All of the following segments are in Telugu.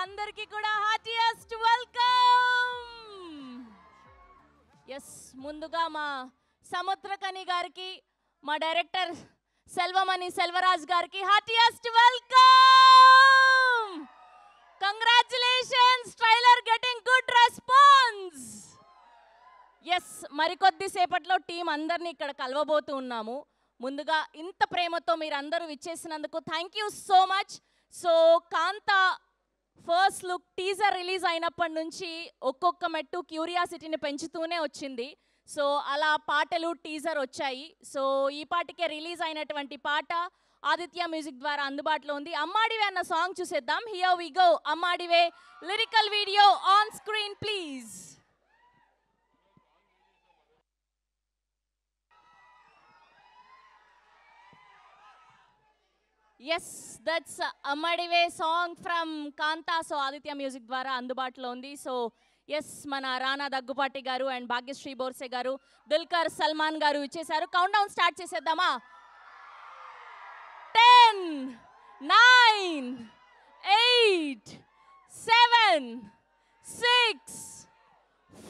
అందరికీ కూడా హార్టియెస్ట్ వెల్కమ్. ఎస్, ముందుగా మా సముద్రకని గారికి, మా డైరెక్టర్ సెల్వమణి సెల్వరాజ్ గారికి heartiest welcome. Congratulations, trailer getting good response. Yes, మరికొద్ది సేపట్లో టీం అందరినీ ఇక్కడ కలవబోతూ ఉన్నాము. ముందుగా ఇంత ప్రేమతో మీరు అందరూ విచ్చేసినందుకు thank you so much. So Kaantha first look teaser release అయినప్పటి నుంచి ఒక్కొక్క మెట్టు క్యూరియాసిటీని పెంచుతూనే వచ్చింది. సో అలా పాటలు టీజర్ వచ్చాయి. సో ఈ పాటికే రిలీజ్ అయినటువంటి పాట ఆదిత్య మ్యూజిక్ ద్వారా అందుబాటులో ఉంది. అమ్మాడివే అన్న సాంగ్ చూసేద్దాం. Here we go. Ammadive lyrical video on screen please. Yes, that's Ammadive song from Kaantha. So Aditya music ద్వారా అందుబాటులో ఉంది. సో ఎస్, మన రానా దగ్గుపాటి గారు అండ్ భాగ్యశ్రీ బోర్సే గారు, దుల్కర్ సల్మాన్ గారు ఇచ్చేసారు. కౌంట్ డౌన్ స్టార్ట్ చేసేద్దామా? 10, 9, 8, 7, 6,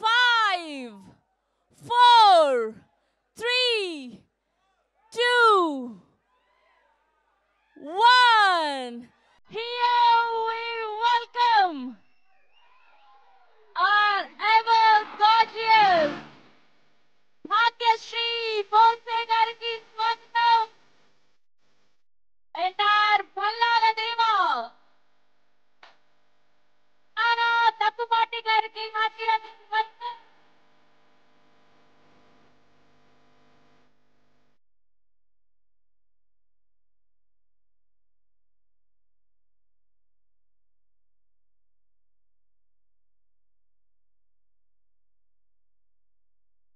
5, 4, 3, 2, 1. Here we welcome our ever gorgeous Bhagyashree Bose gariki swagatam and our Ballala Deva Rana Daggupati gariki heartiest welcome.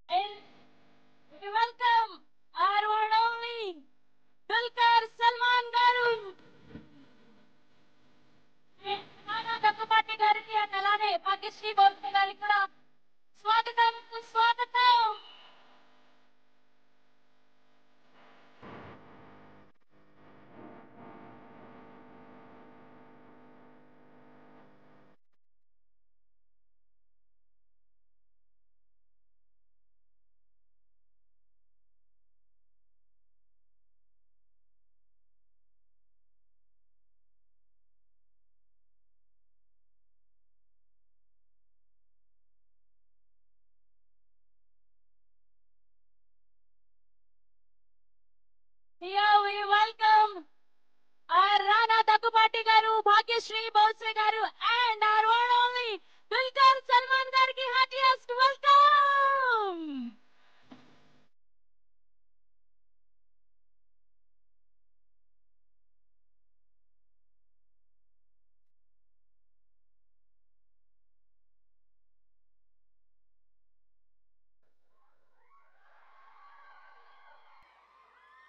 And we welcome our one only Dulquer Salman Garu. Rana Daggupati gariki and alane Bhagyashree Bose gariki kuda swagatam swagatam. Here we welcome our Rana Daggupati garu, Bhagyashree Bose garu and our one only Dulquer Salman gariki heartiest welcome.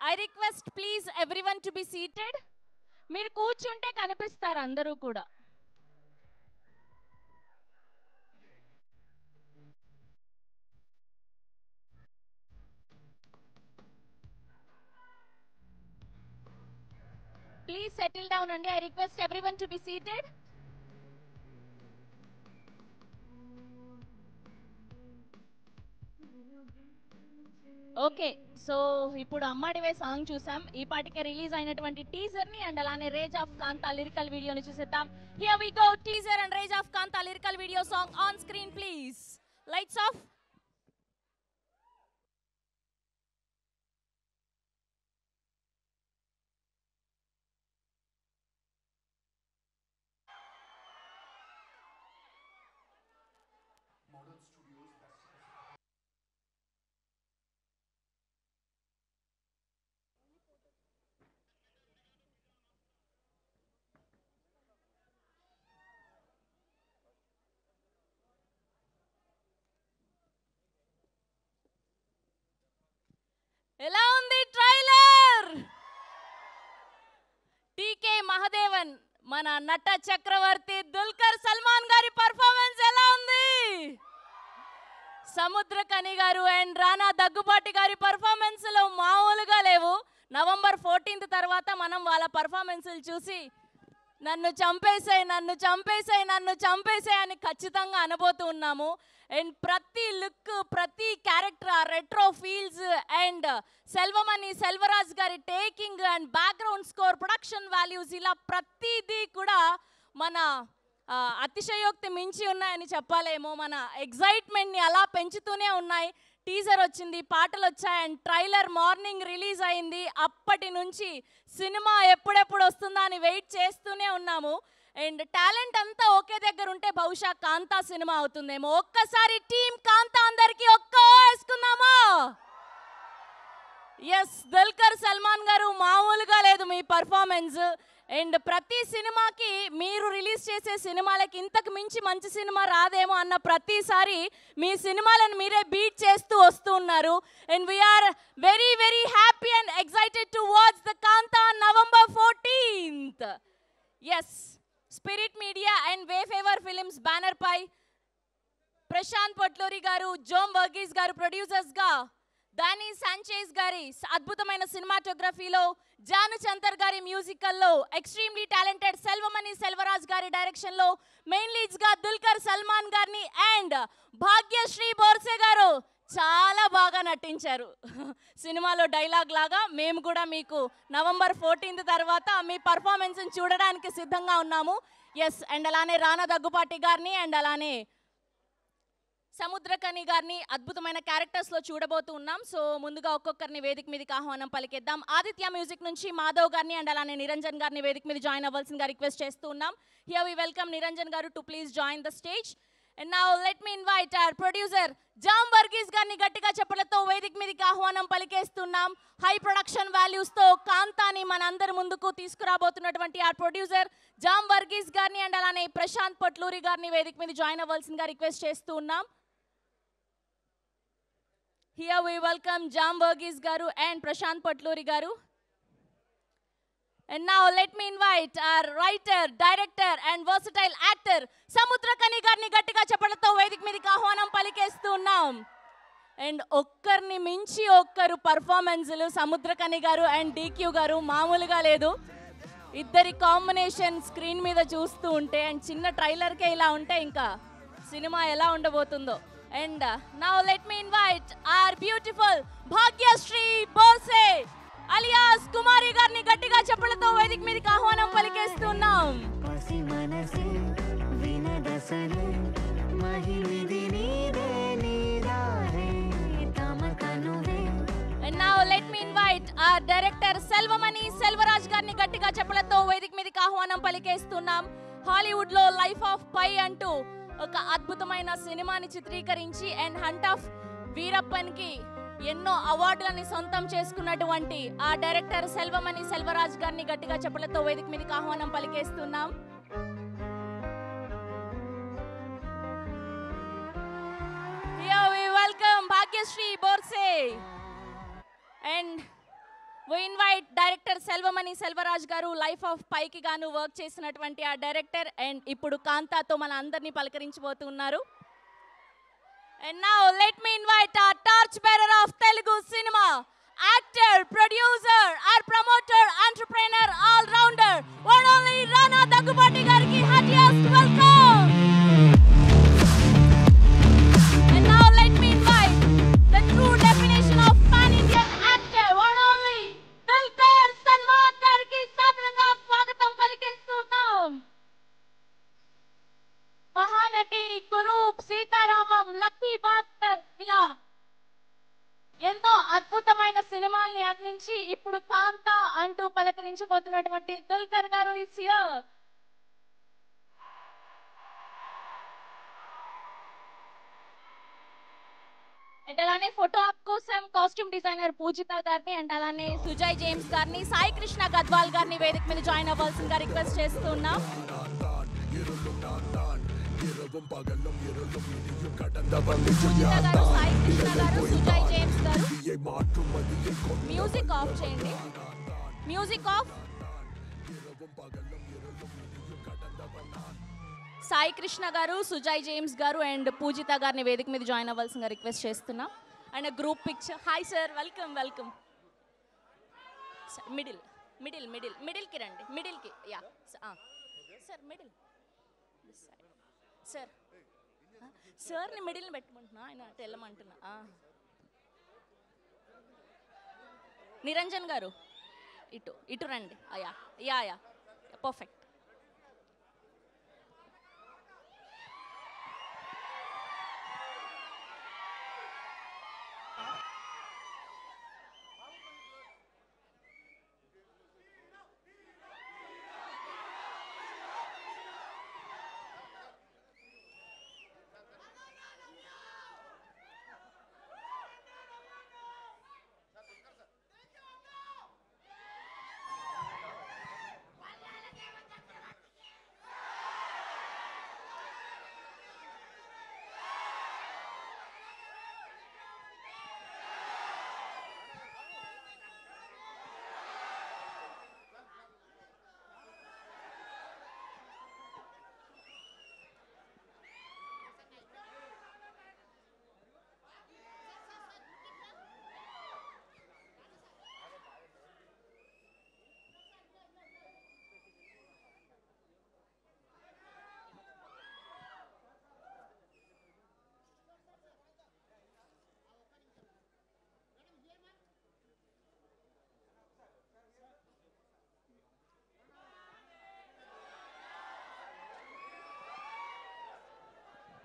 I request please everyone to be seated. మీరు కూర్చుంటే కనిపిస్తారు అందరూ కూడా. Please settle down అండి. I request everyone to be seated. Okay, so ఇప్పుడు అమ్మాడివే సాంగ్ చూసాం. ఈ పాటికే రిలీజ్ అయినటువంటి టీజర్ ని అండ్ అలానే రేజ్ ఆఫ్ కాంతా లిరికల్ వీడియోని చూసేద్దాం. Here we go. Teaser and rage of Kaantha lyrical video song on screen please. Lights off. ఎలా ఉంది ట్రైలర్? టీకే మహదేవన్ మన నట చక్రవర్తి దుల్కర్ సల్మాన్ గారి పర్ఫార్మెన్స్ ఎలా ఉంది? సముద్రకని గారు అండ్ రానా దగ్గుపాటి గారి పర్ఫార్మెన్స్లో మామూలుగా లేవు. నవంబర్ 14th తర్వాత మనం వాళ్ళ పర్ఫార్మెన్స్లు చూసి నన్ను చంపేసాయి, నన్ను చంపేసాయి, నన్ను చంపేసాయి అని ఖచ్చితంగా అనబోతూ ఉన్నాము. అండ్ ప్రతి లుక్, ప్రతి క్యారెక్టర్, ఆ retro feels and Selvamani Selvaraj గారి taking and background score, production values, ఇలా ప్రతిదీ కూడా మన అతిశయోక్తి మించి ఉన్నాయని చెప్పాలేమో. మన ఎగ్జైట్మెంట్ని అలా పెంచుతూనే ఉన్నాయి. టీజర్ వచ్చింది, పాటలు వచ్చాయి అండ్ ట్రైలర్ మార్నింగ్ రిలీజ్ అయింది. అప్పటి నుంచి సినిమా ఎప్పుడెప్పుడు వస్తుందా అని వెయిట్ చేస్తూనే ఉన్నాము. అండ్ టాలెంట్ అంతా ఒకే దగ్గర ఉంటే బహుశా కాంతా సినిమా అవుతుందేమో. ఒక్కసారి టీం కాంతా అందరికి వేసుకుందామా? ఎస్, దుల్కర్ సల్మాన్ గారు మామూలుగా లేదు మీ పర్ఫార్మెన్స్. అండ్ ప్రతి సినిమాకి మీరు రిలీజ్ చేసే సినిమాలకి ఇంతకు మించి మంచి సినిమా రాదేమో అన్న ప్రతిసారి మీ సినిమాలను మీరే బీట్ చేస్తూ వస్తూ ఉన్నారు. And we're very very happy and excited to watch the Kaantha November 14th. Yes, spirit media and Wayfarer films banner పై ప్రశాంత్ పొట్లూరి గారు, జోమ్ వర్గీస్ గారు ప్రొడ్యూసర్స్గా, దాని సాంచేజ్ గారి అద్భుతమైన సినిమాటోగ్రఫీలో, జాను చంతర్ గారి మ్యూజికల్లో, ఎక్స్ట్రీమ్లీ టాలెంటెడ్ సెల్వమణి సెల్వరాజ్ గారి డైరెక్షన్లో, మెయిన్ లీడ్స్గా దుల్కర్ సల్మాన్ గారిని అండ్ భాగ్యశ్రీ బోర్సే గారు చాలా బాగా నటించారు. సినిమాలో డైలాగ్ లాగా మేము కూడా మీకు November 14th తర్వాత మీ పర్ఫార్మెన్స్ని చూడడానికి సిద్ధంగా ఉన్నాము. ఎస్, అండ్ అలానే రానా దగ్గుపాటి గారిని అండ్ అలానే సముద్రకని గారిని అద్భుతమైన క్యారెక్టర్స్లో చూడబోతూ ఉన్నాం. సో ముందుగా ఒక్కొక్కరిని వేదిక మీదకి ఆహ్వానం పలికేద్దాం. ఆదిత్య మ్యూజిక్ నుంచి మాధవ్ గారిని అండ్ అలానే నిరంజన్ గారిని వేదిక మీద జాయిన్ అవ్వాల్సిందిగా రిక్వెస్ట్ చేస్తూ ఉన్నాం. Here we welcome Niranjan garu to please join the stage. And now let me invite our producer Jom Varghese గారిని గట్టిగా చెప్పలతో వేదిక మీదకి ఆహ్వానం పలికేస్తున్నాం. హై ప్రొడక్షన్ వాల్యూస్తో కాంతాని మనందరి ముందుకు తీసుకురాబోతున్నటువంటి ఆ ప్రొడ్యూసర్ జామ్ వర్గీస్ గారిని అండ్ అలానే ప్రశాంత్ పొట్లూరి గారిని వేదిక మీద జాయిన్ అవ్వాల్సిందిగా రిక్వెస్ట్ చేస్తూ ఉన్నాం. Here we welcome Jam Verghese garu and Prashant Potluri garu. And now let me invite our writer, director and versatile actor Samudrakani garni gattiga chapalato vedik meediki ahvanam palikesthu unnam. And okkarni minchi okkaru performances Samudrakani garu and DQ garu మామూలుగా లేదు. ఇద్దరి కాంబినేషన్ స్క్రీన్ మీద చూస్తూ ఉంటే అండ్ చిన్న ట్రైలర్కే ఇలా ఉంటే ఇంకా సినిమా ఎలా ఉండబోతుందో. And now let me invite our beautiful Bhagyashree Bose alias Kumari garni gattiga cheppalato vedik meediki ahvanam palikestunnam. And now let me invite our director Selvamani Selvaraj garni gattiga cheppalato vedik meediki ahvanam palikestunnam. Hollywood lo Life of Pi antu ఒక అద్భుతమైన సినిమాని చిత్రీకరించి అండ్ హంట్ ఆఫ్ వీరప్పన్కి ఎన్నో అవార్డులని సొంతం చేసుకున్నటువంటి ఆ డైరెక్టర్ సెల్వమణి సెల్వరాజ్ గారిని గట్టిగా చెప్పలతో వేదిక మీదకి ఆహ్వానం పలికేస్తున్నాం. Here we welcome Bhagyashree Borse and we invite director Selvamani Selvaraj garu Life of Pi ki gaanu work చేసినటువంటి ఆ డైరెక్టర్ అండ్ ఇప్పుడు కాంతాతో మన అందరినీ పలకరించబోతున్నారు. And now let me invite our torch bearer of Telugu cinema, actor, producer, our promoter, entrepreneur, all rounder, one only Rana Daggupati gariki heartiest welcome. And now let me invite the true definition of pan Indian actor, one only Dulquer Salmaan gariki సాదరంగా స్వాగతం పలికిస్తున్నాం. మహానటి కురూప్ సీతారామం లక్కీ భాస్కర్ ఇలా ఎంతో అద్భుతమైన సినిమాల్ని అందించి ఇప్పుడు కాంతా అంటూ పలకరించబోతున్నటువంటి దుల్కర్ గారు ఇస్ హియర్. అండ్ అలానే ఫోటో ఆప్ కోసం కాస్ట్యూమ్ డిజైనర్ పూజిత గారిని అండ్ అలానే సుజయ్ జేమ్స్ గారిని, సాయి కృష్ణ గద్వాల్ గారిని వేదిక మీద జాయిన్ అవ్వాల్సిందిగా రిక్వెస్ట్ చేస్తున్నాం. Sai Krishna garu, Sujay James garu music off చేయండి. Music off. Sai Krishna garu, Sujay James garu and Pujitha గారిని వేదిక మీద జాయిన్ అవ్వాల్సిందిగా రిక్వెస్ట్ చేస్తున్నా. And group picture. Hi sir, welcome welcome. మిడిల్కి రండి, మిడిల్కి యా. సార్ మిడిల్ సార్ సార్ని మిడిల్ని పెట్టమంటున్నా, ఆయన అటు వెళ్ళమంటున్నా. నిరంజన్ గారు ఇటు ఇటు రండి. Yeah yeah yeah perfect.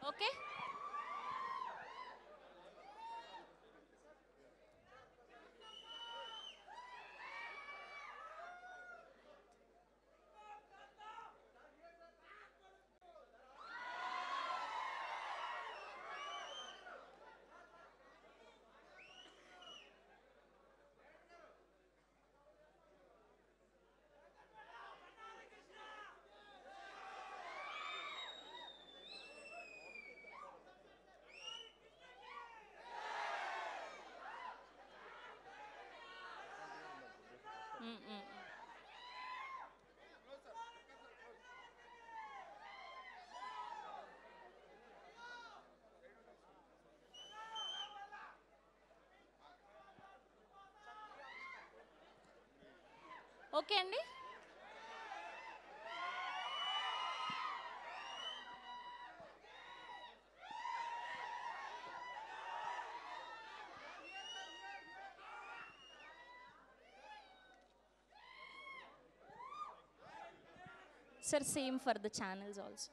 Okay okay అండి. Sir, same for the channels also.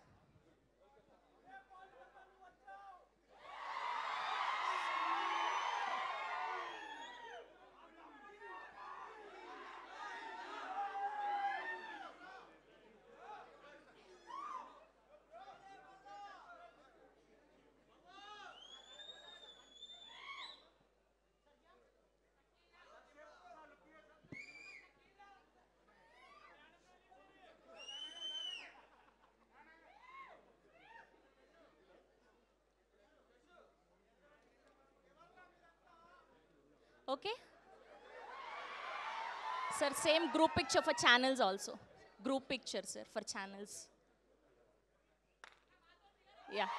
Okay? Sir, same group picture for channels also. Group picture, sir, for channels. Yeah.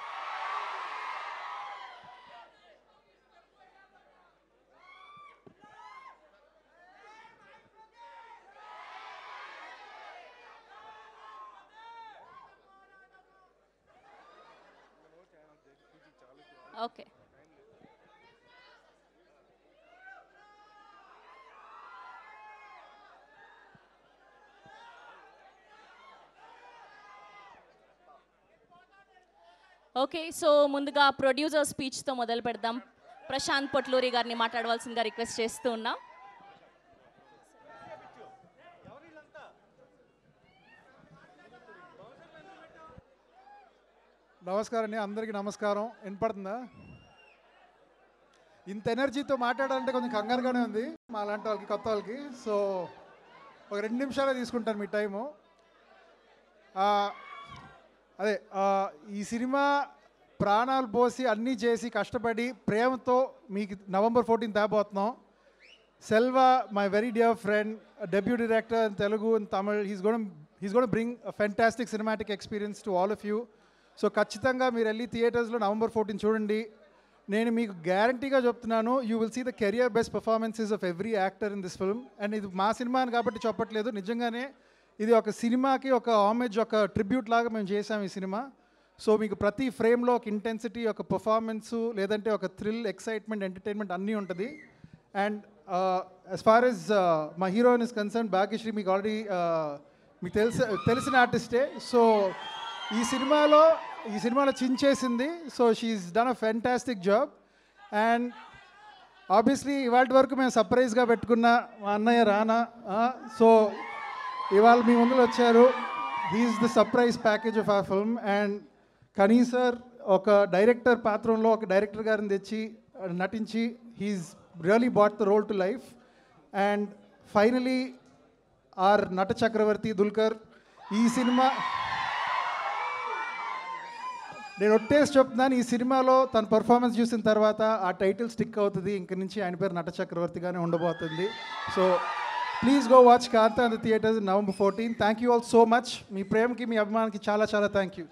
Okay. Okay, so ముందుగా ప్రొడ్యూసర్ స్పీచ్తో మొదలు పెడదాం. ప్రశాంత్ పొట్లూరి గారిని మాట్లాడవలసిందిగా రిక్వెస్ట్ చేస్తూ ఉన్నాం. నమస్కారం అండి, అందరికీ నమస్కారం. వినపడుతుందా? ఇంత ఎనర్జీతో మాట్లాడాలంటే కొంచెం కంగారుగానే ఉంది మా లాంటి వాళ్ళకి, కొత్త వాళ్ళకి. సో ఒక 2 నిమిషాలే తీసుకుంటాను మీ టైము. అదే ఈ సినిమా ప్రాణాలు పోసి అన్నీ చేసి కష్టపడి ప్రేమతో మీకు November 14 తేబోతున్నాం. Selva, my very dear friend, debut director in Telugu and Tamil, he's going to bring a fantastic cinematic experience to all of you. So ఖచ్చితంగా మీరు వెళ్ళి థియేటర్స్లో November 14 చూడండి. నేను మీకు గ్యారంటీగా చెప్తున్నాను, you will see the career best performances of every actor in this film. And ఇది మా సినిమా అని కాబట్టి చెప్పట్లేదు, నిజంగానే ఇది ఒక సినిమాకి ఒక హామేజ్, ఒక ట్రిబ్యూట్ లాగా మేము చేసాం ఈ సినిమా. సో మీకు ప్రతి ఫ్రేమ్లో ఒక ఇంటెన్సిటీ, ఒక పర్ఫార్మెన్సు, లేదంటే ఒక థ్రిల్, ఎక్సైట్మెంట్, ఎంటర్టైన్మెంట్ అన్నీ ఉంటుంది. అండ్ యాజ్ ఫార్ ఎస్ మా హీరోయిన్ ఇస్ కన్సర్న్, భాగ్యశ్రీ మీకు ఆల్రెడీ మీకు తెలిసిన ఆర్టిస్టే. సో ఈ సినిమాలో చించేసింది. So she's done a fantastic job. And obviously ఇవాళ వరకు మేము సర్ప్రైజ్గా పెట్టుకున్న మా అన్నయ్య రానా, సో ఇవాళ మీ ముందులో వచ్చారు. He's the surprise package of our film. And Kani sir ఒక డైరెక్టర్ పాత్రంలో ఒక డైరెక్టర్ గారిని తెచ్చి నటించి he's really brought the role to life. And finally our నట చక్రవర్తి దుల్కర్ ఈ సినిమా, నేను ఒట్టేసి చెప్తున్నాను, ఈ సినిమాలో తన పర్ఫార్మెన్స్ చూసిన తర్వాత ఆ టైటిల్ స్టిక్ అవుతుంది. ఇంక నుంచి ఆయన పేరు నట చక్రవర్తిగానే ఉండబోతుంది. So please go watch Kantha in the theatres November 14. Thank you all so much. మీ ప్రేమకి, మీ అభిమానానికి చాలా చాలా thank you.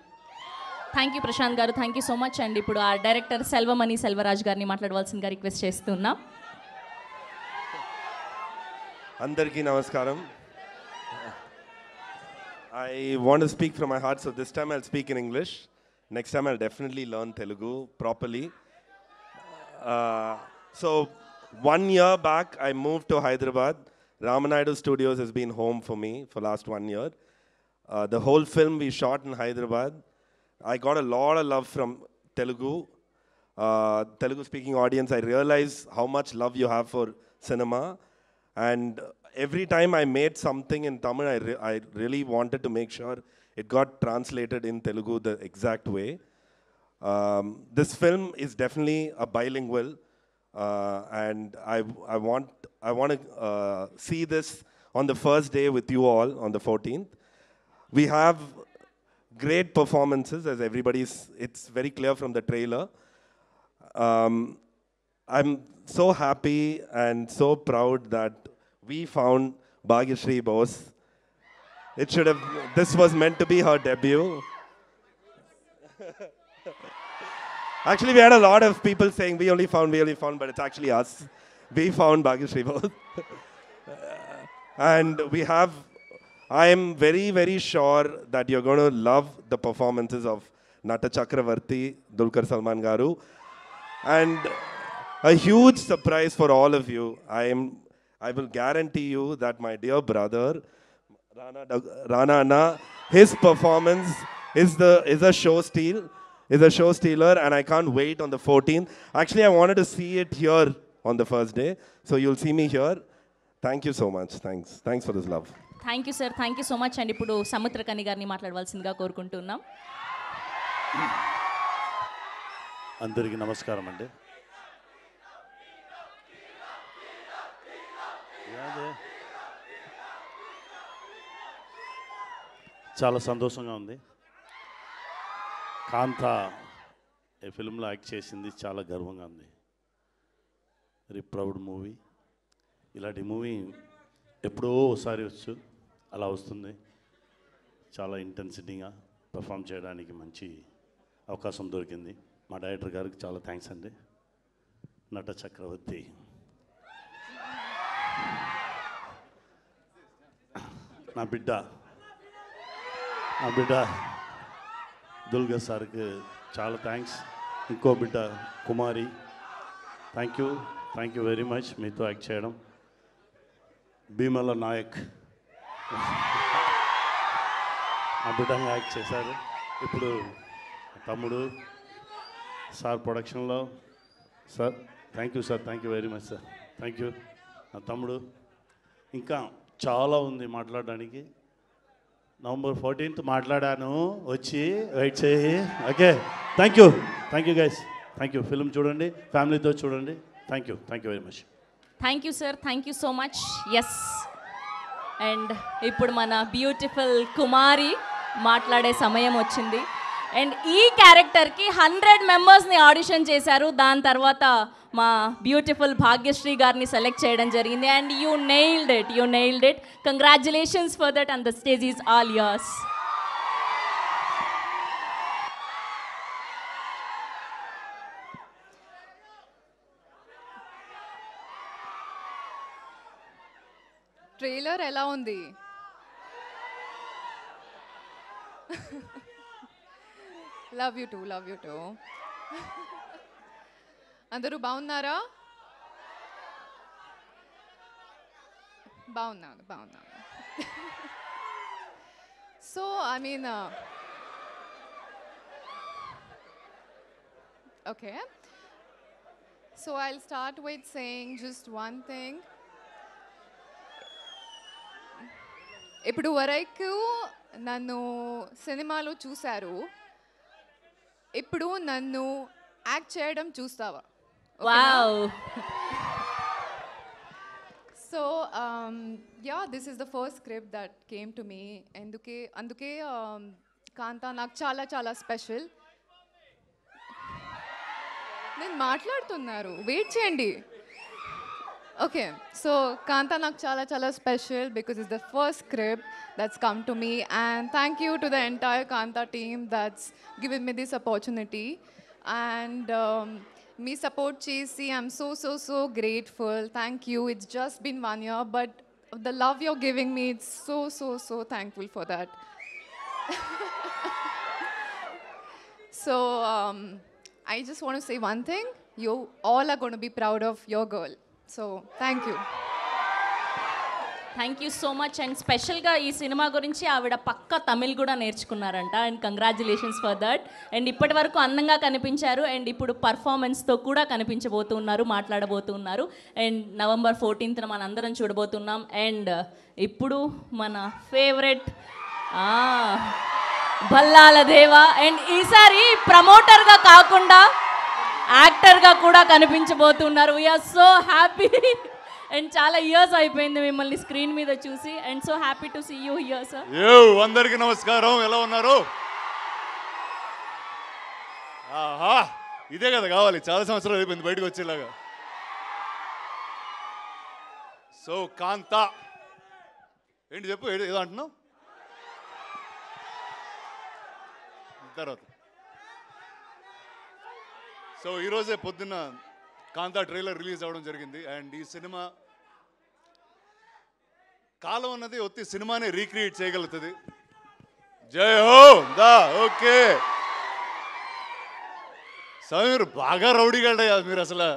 Thank you Prashanth garu, thank you so much అండి. ఇప్పుడు ఆ డైరెక్టర్ సెల్వమణి సెల్వరాజ్ గారిని మాట్లాడవలసిందిగా రిక్వెస్ట్ చేస్తున్నాం. అందరికీ నమస్కారం. I want to speak from my heart, so this time I'll speak in English. Next time I'll definitely learn Telugu properly. So 1 year back I moved to Hyderabad. Ramanaidu Studios has been home for me for last 1 year. The whole film we shot in Hyderabad. I got a lot of love from Telugu. Telugu speaking audience, I realize how much love you have for cinema. And every time I made something in Tamil, I really wanted to make sure it got translated in Telugu the exact way. This film is definitely a bilingual, and I want to see this on the first day with you all on the 14th. We have great performances, as it's very clear from the trailer. I'm so happy and so proud that we found Bhagyashree Bose. This was meant to be her debut. Actually, we had a lot of people saying we only found, but it's actually us. We found Bhagyashree Bose. And I am very, very sure that you're going to love the performances of Nata Chakravarti, Dulquer Salmaan Garu. And a huge surprise for all of you. I will guarantee you that my dear brother, Rana Anna, his performance is a show stealer, and I can't wait on the 14th. Actually, I wanted to see it here on the first day, so you'll see me here. Thank you so much. Thanks for this love. Thank you sir, thank you so much అండి. ఇప్పుడు సముద్రకని గారిని మాట్లాడవలసిందిగా కోరుకుంటున్నాం. అందరికీ నమస్కారం అండి. చాలా సంతోషంగా ఉంది. కాంతా ఈ ఫిల్మ్లో యాక్ట్ చేసింది చాలా గర్వంగా ఉంది. Very proud movie. ఇలాంటి మూవీ ఎప్పుడో ఒకసారి అలా వస్తుంది. చాలా ఇంటెన్సిటీగా పర్ఫామ్ చేయడానికి మంచి అవకాశం దొరికింది. మా డైరెక్టర్ గారికి చాలా థ్యాంక్స్ అండి. నట చక్రవర్తి నా బిడ్డ దుల్గర్ సార్కి చాలా థ్యాంక్స్. ఇంకో బిడ్డ కుమారి, థ్యాంక్ యూ వెరీ మచ్ మీతో యాక్ట్ చేయడం. భీమల నాయక్ ఆ బిడ్డగా యాక్ట్ చేశారు. ఇప్పుడు తమ్ముడు సార్ ప్రొడక్షన్లో sir thank you sir, thank you very much sir, thank you. నా తమ్ముడు ఇంకా చాలా ఉంది మాట్లాడడానికి. November 14th మాట్లాడాను, వచ్చి వెయిట్ చేయి. Okay, thank you guys, thank you. Film చూడండి, ఫ్యామిలీతో చూడండి. Thank you very much. Thank you sir, thank you so much. Yes, and ఇప్పుడు మన బ్యూటిఫుల్ కుమారి మాట్లాడే సమయం వచ్చింది. అండ్ ఈ క్యారెక్టర్కి 100 మెంబర్స్ని ఆడిషన్ చేశారు. దాని తర్వాత మా బ్యూటిఫుల్ భాగ్యశ్రీ గారిని సెలెక్ట్ చేయడం జరిగింది. And you nailed it. Congratulations for that, and the stage is all yours. Trailer ఎలా ఉంది? లవ్ యూ టూ అందరూ బాగున్నారా? బాగున్నాను. So I mean okay, so I'll start with saying just one thing. ఇప్పుడు వరకు నన్ను సినిమాలో చూశారు, ఇప్పుడు నన్ను యాక్ట్ చేయడం చూస్తావా? Wow. So yeah, this is the first script that came to me. అందుకే కాంతా నాకు చాలా చాలా స్పెషల్. నేను మాట్లాడుతున్నారు, వెయిట్ చేయండి. ఓకే, సో కాంతా నాకు చాలా చాలా special because it's the first script that's come to me, and thank you to the entire Kantha team that's given me this opportunity. And మీ సపోర్ట్ చేసి I'm so grateful. Thank you. It's just been 1 year, but the love you're giving me, it's so thankful for that. So I just want to say one thing. You all are going to be proud of your girl. So, thank you. Thank you so much. And స్పెషల్గా ఈ సినిమా గురించి ఆవిడ పక్క తమిళ్ కూడా నేర్చుకున్నారంట. And congratulations for that. And ఇప్పటి వరకు అందంగా కనిపించారు, అండ్ ఇప్పుడు పర్ఫార్మెన్స్తో కూడా కనిపించబోతున్నారు, మాట్లాడబోతున్నారు. అండ్ November 14th మనందరం చూడబోతున్నాం. అండ్ ఇప్పుడు మన ఫేవరెట్ భల్లాల దేవా, అండ్ ఈసారి ప్రమోటర్గా కాకుండా యాక్టర్గా కూడా కనిపించబోతున్నారు. We're so happy. అండ్ చాలా ఇయర్స్ అయిపోయింది మిమ్మల్ని స్క్రీన్ మీద చూసి, and so happy to see you here sir. అందరికీ నమస్కారం, ఎలా ఉన్నారు? ఆహా, ఇదే కదా కావాలి, చాలా సంవత్సరాలు అయిపోయింది బయటకు వచ్చేలాగా. సో కాంతా ఏంటి చెప్పు, ఏదో అంటున్నావు తర్వాత. సో ఈరోజే పొద్దున్న కాంతా ట్రైలర్ రిలీజ్ అవ్వడం జరిగింది. అండ్ ఈ సినిమా కాలం అన్నది ఒత్తి సినిమానే రీక్రియేట్ చేయగలుగుతుంది. జై హో దా. ఓకే స్వామి, మీరు బాగా రౌడీగాళ్ళయ్యా మీరు అసలు.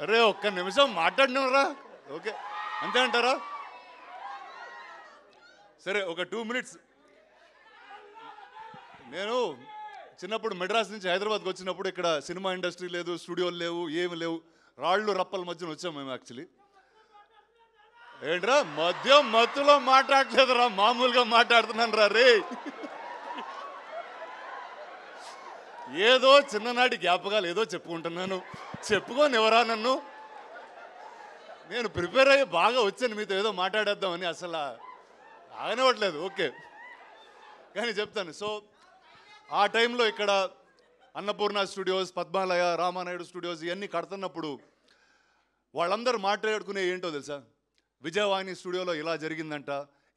అరే ఒక్క నిమిషం మాట్లాడినారా? ఓకే అంతే అంటారా? సరే ఒక 2 minutes. నేను చిన్నప్పుడు మెడ్రాస్ నుంచి హైదరాబాద్కి వచ్చినప్పుడు ఇక్కడ సినిమా ఇండస్ట్రీ లేదు, స్టూడియోలు లేవు, ఏమి లేవు, రాళ్ళు రప్పల మధ్యన వచ్చాం మేము. యాక్చువల్లీ ఏంట్రా మత్తులో మాట్లాడలేదురా, మామూలుగా మాట్లాడుతున్నాను రా రే. ఏదో చిన్ననాటి జ్ఞాపకాలు ఏదో చెప్పుకుంటున్నాను. చెప్పుకోని ఎవరా నన్ను? నేను ప్రిపేర్ అయ్యి బాగా వచ్చాను మీతో ఏదో మాట్లాడేద్దామని, అసలు ఆగనివ్వట్లేదు. ఓకే కానీ చెప్తాను. సో ఆ టైంలో ఇక్కడ అన్నపూర్ణ స్టూడియోస్, పద్మాలయ, రామానాయుడు స్టూడియోస్ ఇవన్నీ కడుతున్నప్పుడు వాళ్ళందరూ మాట్లాడుకునే ఏంటో తెలుసా, విజయవాణి స్టూడియోలో ఇలా జరిగిందంట,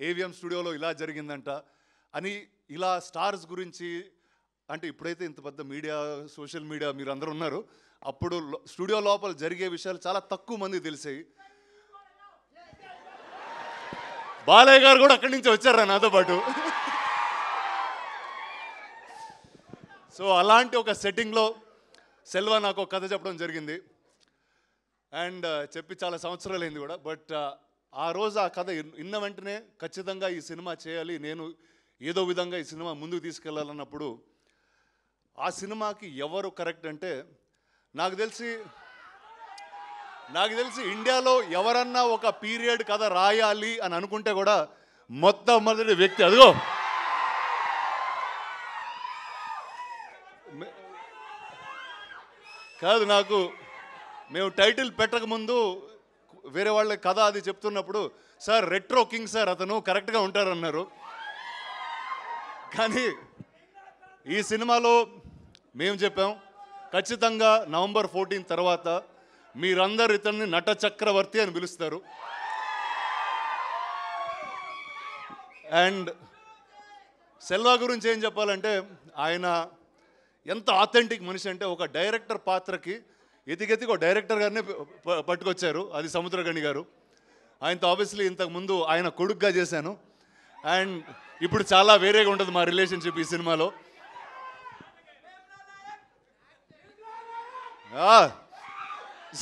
ఏవిఎం స్టూడియోలో ఇలా జరిగిందంట అని, ఇలా స్టార్స్ గురించి. అంటే ఇప్పుడైతే ఇంత పెద్ద మీడియా, సోషల్ మీడియా మీరు అందరూ ఉన్నారు, అప్పుడు స్టూడియో లోపల జరిగే విషయాలు చాలా తక్కువ మంది తెలిసాయి. బాలయ్య గారు కూడా అక్కడి నుంచి వచ్చారా నాతో పాటు. సో అలాంటి ఒక సెట్టింగ్లో సెల్వా నాకు ఒక కథ చెప్పడం జరిగింది. అండ్ చెప్పి చాలా సంవత్సరాలు అయింది కూడా. బట్ ఆ రోజు ఆ కథ విన్న వెంటనే ఖచ్చితంగా ఈ సినిమా చేయాలి, నేను ఏదో విధంగా ఈ సినిమా ముందుకు తీసుకెళ్ళాలన్నప్పుడు ఆ సినిమాకి ఎవరు కరెక్ట్ అంటే, నాకు తెలిసి ఇండియాలో ఎవరన్నా ఒక పీరియడ్ కథ రాయాలి అని అనుకుంటే కూడా మొట్టమొదటి వ్యక్తి అదిగో కాదు. నాకు మేము టైటిల్ పెట్టకముందు వేరే వాళ్ళ కథ అది చెప్తున్నప్పుడు, సార్ రెట్రో కింగ్ సార్ అతను కరెక్ట్గా ఉంటారన్నారు. కానీ ఈ సినిమాలో మేము చెప్పాం ఖచ్చితంగా November 14 తర్వాత మీరందరూ ఇతన్ని నట చక్రవర్తి అని పిలుస్తారు. అండ్ సెల్వా గురించి ఏం చెప్పాలంటే, ఆయన ఎంత ఆథెంటిక్ మనిషి అంటే, ఒక డైరెక్టర్ పాత్రకి ఎతికెతికి ఒక డైరెక్టర్ గారిని పట్టుకొచ్చారు, అది సముద్రగణి గారు. ఆయనతో ఆబ్వియస్లీ ఇంతకుముందు ఆయన కొడుకుగా చేశాను, అండ్ ఇప్పుడు చాలా వేరేగా ఉంటుంది మా రిలేషన్షిప్ ఈ సినిమాలో.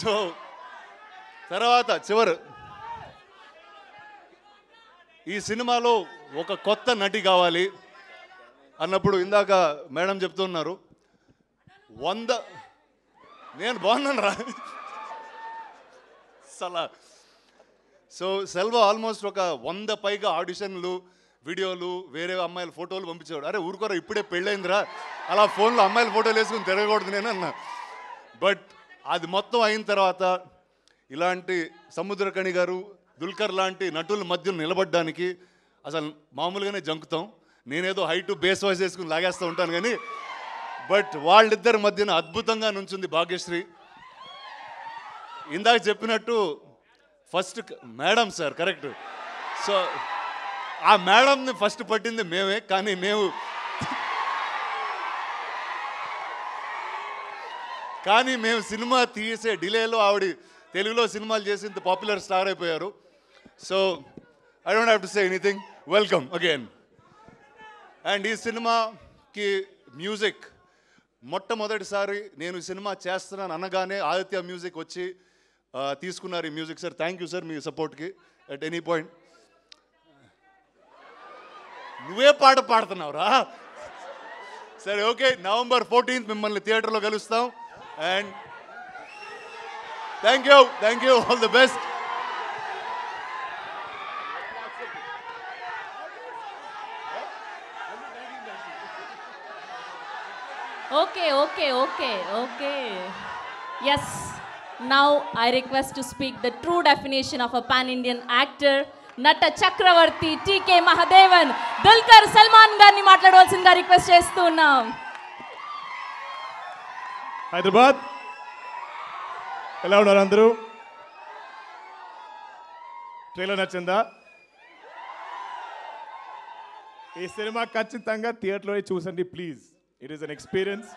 సో తర్వాత ఈ సినిమాలో ఒక కొత్త నటి కావాలి అన్నప్పుడు ఇందాక మేడం చెప్తున్నారు 100. నేను బాగున్నాను రా సలా. సో సెల్వ ఆల్మోస్ట్ ఒక 100 పైగా ఆడిషన్లు, వీడియోలు, వేరే అమ్మాయిల ఫోటోలు పంపించాడు. అరే ఊరుకోరా, ఇప్పుడే పెళ్ళైందిరా, అలా ఫోన్లో అమ్మాయిల ఫోటోలు వేసుకుని తిరగకూడదు నేను అన్నా. బట్ అది మొత్తం అయిన తర్వాత ఇలాంటి సముద్రకణి గారు, దుల్కర్ లాంటి నటుల మధ్య నిలబడడానికి అసలు మామూలుగానే జంకుతాం. నేనేదో హైటు బేస్ వాయిస్ వేసుకుని లాగేస్తూ ఉంటాను కానీ, బట్ వాళ్ళిద్దరి మధ్యన అద్భుతంగా నుంచుంది భాగ్యశ్రీ. ఇందాక చెప్పినట్టు first madam sir correct. So ఆ మేడంని ఫస్ట్ పట్టింది మేమే, కానీ మేము సినిమా తీసే డిలేలో ఆవిడ తెలుగులో సినిమాలు చేసి ఇంత పాపులర్ స్టార్ అయిపోయారు. So I don't have to say anything, welcome again. And ఈ సినిమాకి మ్యూజిక్ మొట్టమొదటిసారి నేను ఈ సినిమా చేస్తున్నాను అనగానే ఆదిత్య మ్యూజిక్ వచ్చి తీసుకున్నారు ఈ music. Sir thank you sir మీ సపోర్ట్కి అట్ ఎనీ పాయింట్. నువ్వే పాట పాడుతున్నావురా. సరే ఓకే, November 14th మిమ్మల్ని థియేటర్లో కలుస్తాం. And thank you, all the best. Okay. Yes, now I request to speak the true definition of a pan-Indian actor, Nata Chakravarti, TK Mahadevan, Dulquer Salman గారిని మాట్లాడవలసిందిగా రిక్వెస్ట్ చేస్తున్నాం. హైదరాబాద్ ఎలా ఉన్నారు అందరూ? ట్రైలర్ నచ్చిందా? ఈ సినిమా ఖచ్చితంగా థియేటర్లో చూసండి please. It is an experience.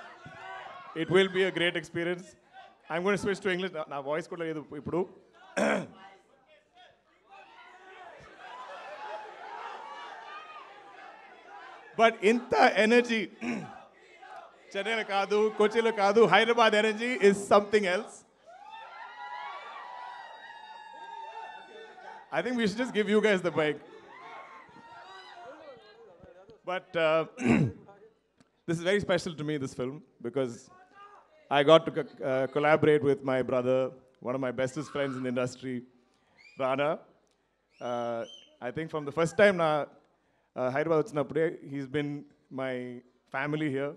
It will be a great experience. I'm going to switch to English. నా వాయిస్ కూడా లేదు ఇప్పుడు. బట్ ఇంత ఎనర్జీ చెన్నైలో కాదు, కొచ్చిలో కాదు, Hyderabad energy is something else. I think we should just give you guys the mic. But this is very special to me, this film, because I got to collaborate with my brother, one of my bestest friends in the industry, Rana. I think from the first time Hyderabad vachinappude, he's been my family here.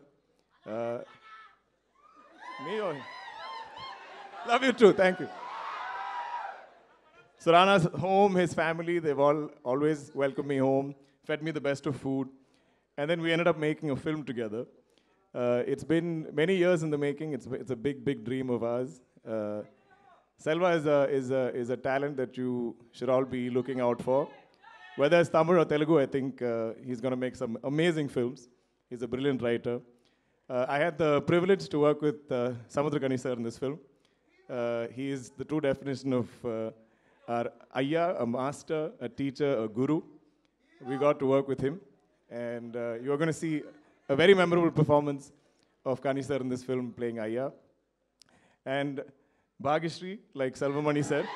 Love you too, thank you. So Rana's home, his family, they've always welcomed me home, fed me the best of food. And then we ended up making a film together. It's been many years in the making. It's a big dream of ours. Selva is a talent that you should all be looking out for. Whether it's Tamil or Telugu, I think he's going to make some amazing films. He's a brilliant writer. I had the privilege to work with Samudrakani sir in this film. He is the true definition of our Ayya, a master, a teacher, a guru. We got to work with him. And you're going to see a very memorable performance of Kani sir in this film playing Ayya. And Bhagyashree, like Selvamani said,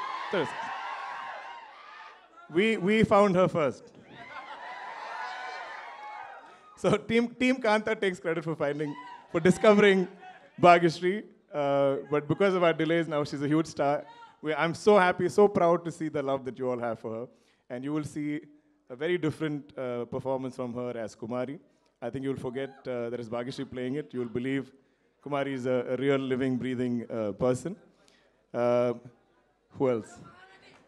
we found her first. So Team Kanta takes credit for discovering Bhagyashree. But because of our delays, now she's a huge star. I'm so happy, so proud to see the love that you all have for her. And you will see a very different performance from her as Kumari. I think you'll forget there is Bhagyashree playing it. You'll believe Kumari is a real living, breathing person. Who else?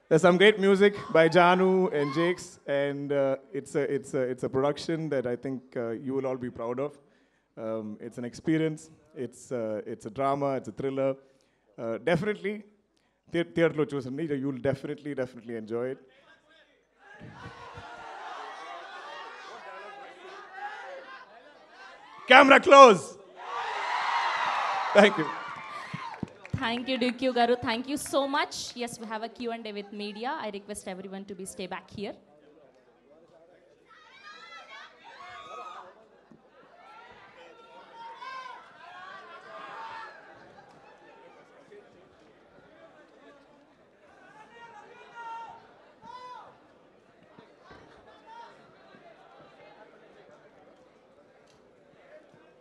There's some great music by Janu and Jakes, and it's a production that I think you will all be proud of. It's an experience. It's a drama. It's a thriller. Definitely, theatre lo chusandi. You'll definitely enjoy it. Camera close. Thank you. Thank you, DQ Garu. Thank you so much. Yes, we have a Q&A with media. I request everyone to be stay back here.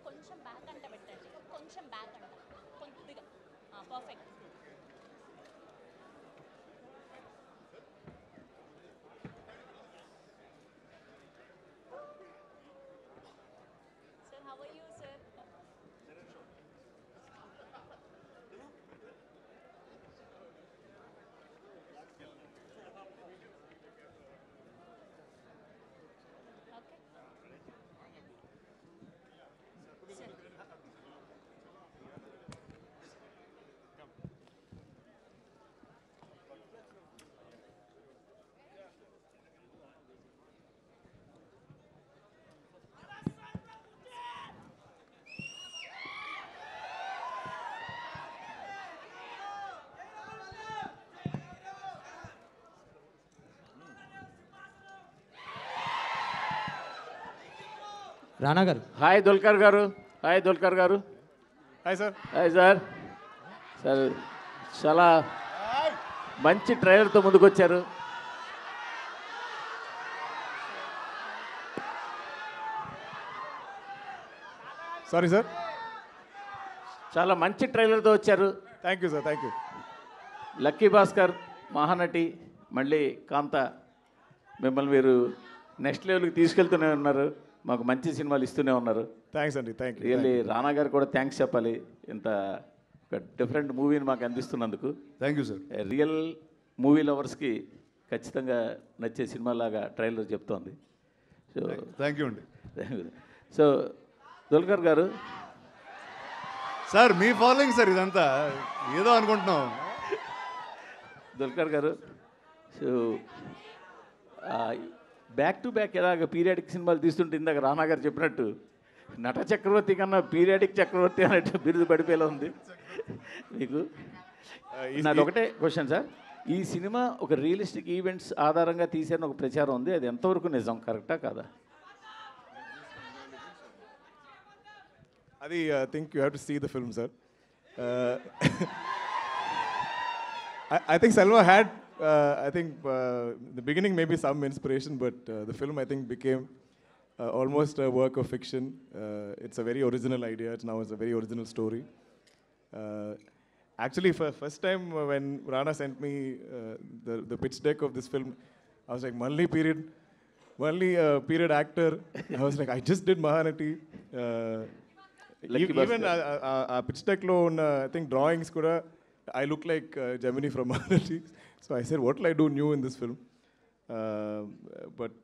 కొంచెం బ్యాక్ అంట పెట్టండి, కొంచెం బ్యాక్ అంట, కొద్దిగా perfect. Sir how are you sir? Rana garu. Hi Dulquer garu. Hi Dulquer garu. Hi sir. Hi sir. Sir చాలా మంచి ట్రైలర్తో ముందుకొచ్చారు. Sorry sir. చాలా మంచి ట్రైలర్తో వచ్చారు. Thank you sir. Thank you. Lucky Baskhar, Mahanati, మళ్ళీ కాంత, మిమ్మల్ని మీరు నెక్స్ట్ లెవెల్కి తీసుకెళ్తూనే ఉన్నారు. మాకు మంచి సినిమాలు ఇస్తూనే ఉన్నారు. థ్యాంక్స్ అండి. Thank you. రియల్లీ రానా గారు కూడా థ్యాంక్స్ చెప్పాలి, ఇంత ఒక డిఫరెంట్ మూవీని మాకు అందిస్తున్నందుకు. Thank you sir. Real movie లవర్స్కి ఖచ్చితంగా నచ్చే సినిమాలాగా ట్రైలర్ చెప్తోంది. సో థ్యాంక్ యూ అండి. సో దుల్కర్ గారు. సార్ మీ ఫాలోయింగ్ సార్ ఇదంతా, ఏదో అనుకుంటున్నాం. దుల్కర్ గారు, సో బ్యాక్ టు బ్యాక్ ఎలాగ పీరియాడిక్ సినిమాలు తీస్తుంటే ఇందాక రానా గారు చెప్పినట్టు నట చక్రవర్తి కన్నా పీరియాడిక్ చక్రవర్తి అన్నట్టు బిరుదు పడిపోయేలా ఉంది మీకు. నాది ఒకటే క్వశ్చన్ సార్, ఈ సినిమా ఒక రియలిస్టిక్ ఈవెంట్స్ ఆధారంగా తీసారని ఒక ప్రచారం ఉంది, అది ఎంతవరకు నిజం, కరెక్టా కాదా? Adi, I think you have to see the film, sir. I think Selva had, I think, the beginning maybe some inspiration, but the film, I think, became almost a work of fiction. It's a very original idea. It's a very original story. Actually, for first time when Rana sent me the pitch deck of this film, I was like, Malli period actor. I was like, I just did Mahanati. Even a pitch deck lo I think drawings kuda I look like Gemini from Mahanati. So I said, what will I do new in this film? But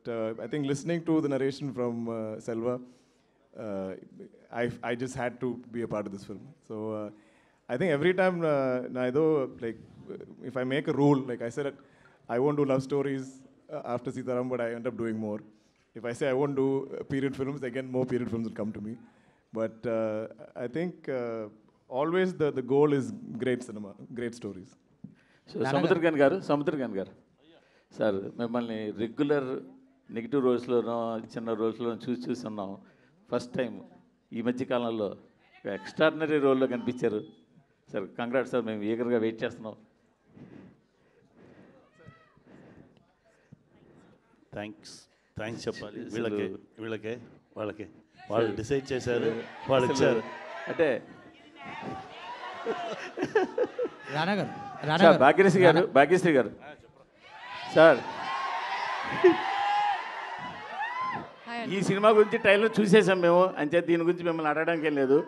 I think listening to the narration from Selva, I just had to be a part of this film. So I think every time, like, if I make a rule, like I said, I won't do love stories after Sitaram, but I end up doing more. If I say I won't do period films, again, more period films will come to me. But I think always the goal is great cinema, great stories. So Samudrakanth garu sir, మిమ్మల్ని రెగ్యులర్ నెగిటివ్ రోల్స్లోనో చిన్న రోల్స్లోనో చూసి ఉన్నాం. ఫస్ట్ టైం ఈ మధ్య కాలంలో ఎక్స్ట్రాడినరీ రోల్లో కనిపించారు సార్. కంగ్రాట్స్ సార్, మేము ఈగర్గా వెయిట్ చేస్తున్నాం. థ్యాంక్స్ చెప్పాలి వాళ్ళకే వాళ్ళు డిసైడ్ చేశారు, వాళ్ళు ఇచ్చారు. అంటే రానా గారు. సార్ భాగ్యశ్రీ గారు సార్, ఈ సినిమా గురించి ట్రైలర్ చూసేసాం మేము, అంతే. దీని గురించి మిమ్మల్ని అడగడానికి ఏం లేదు.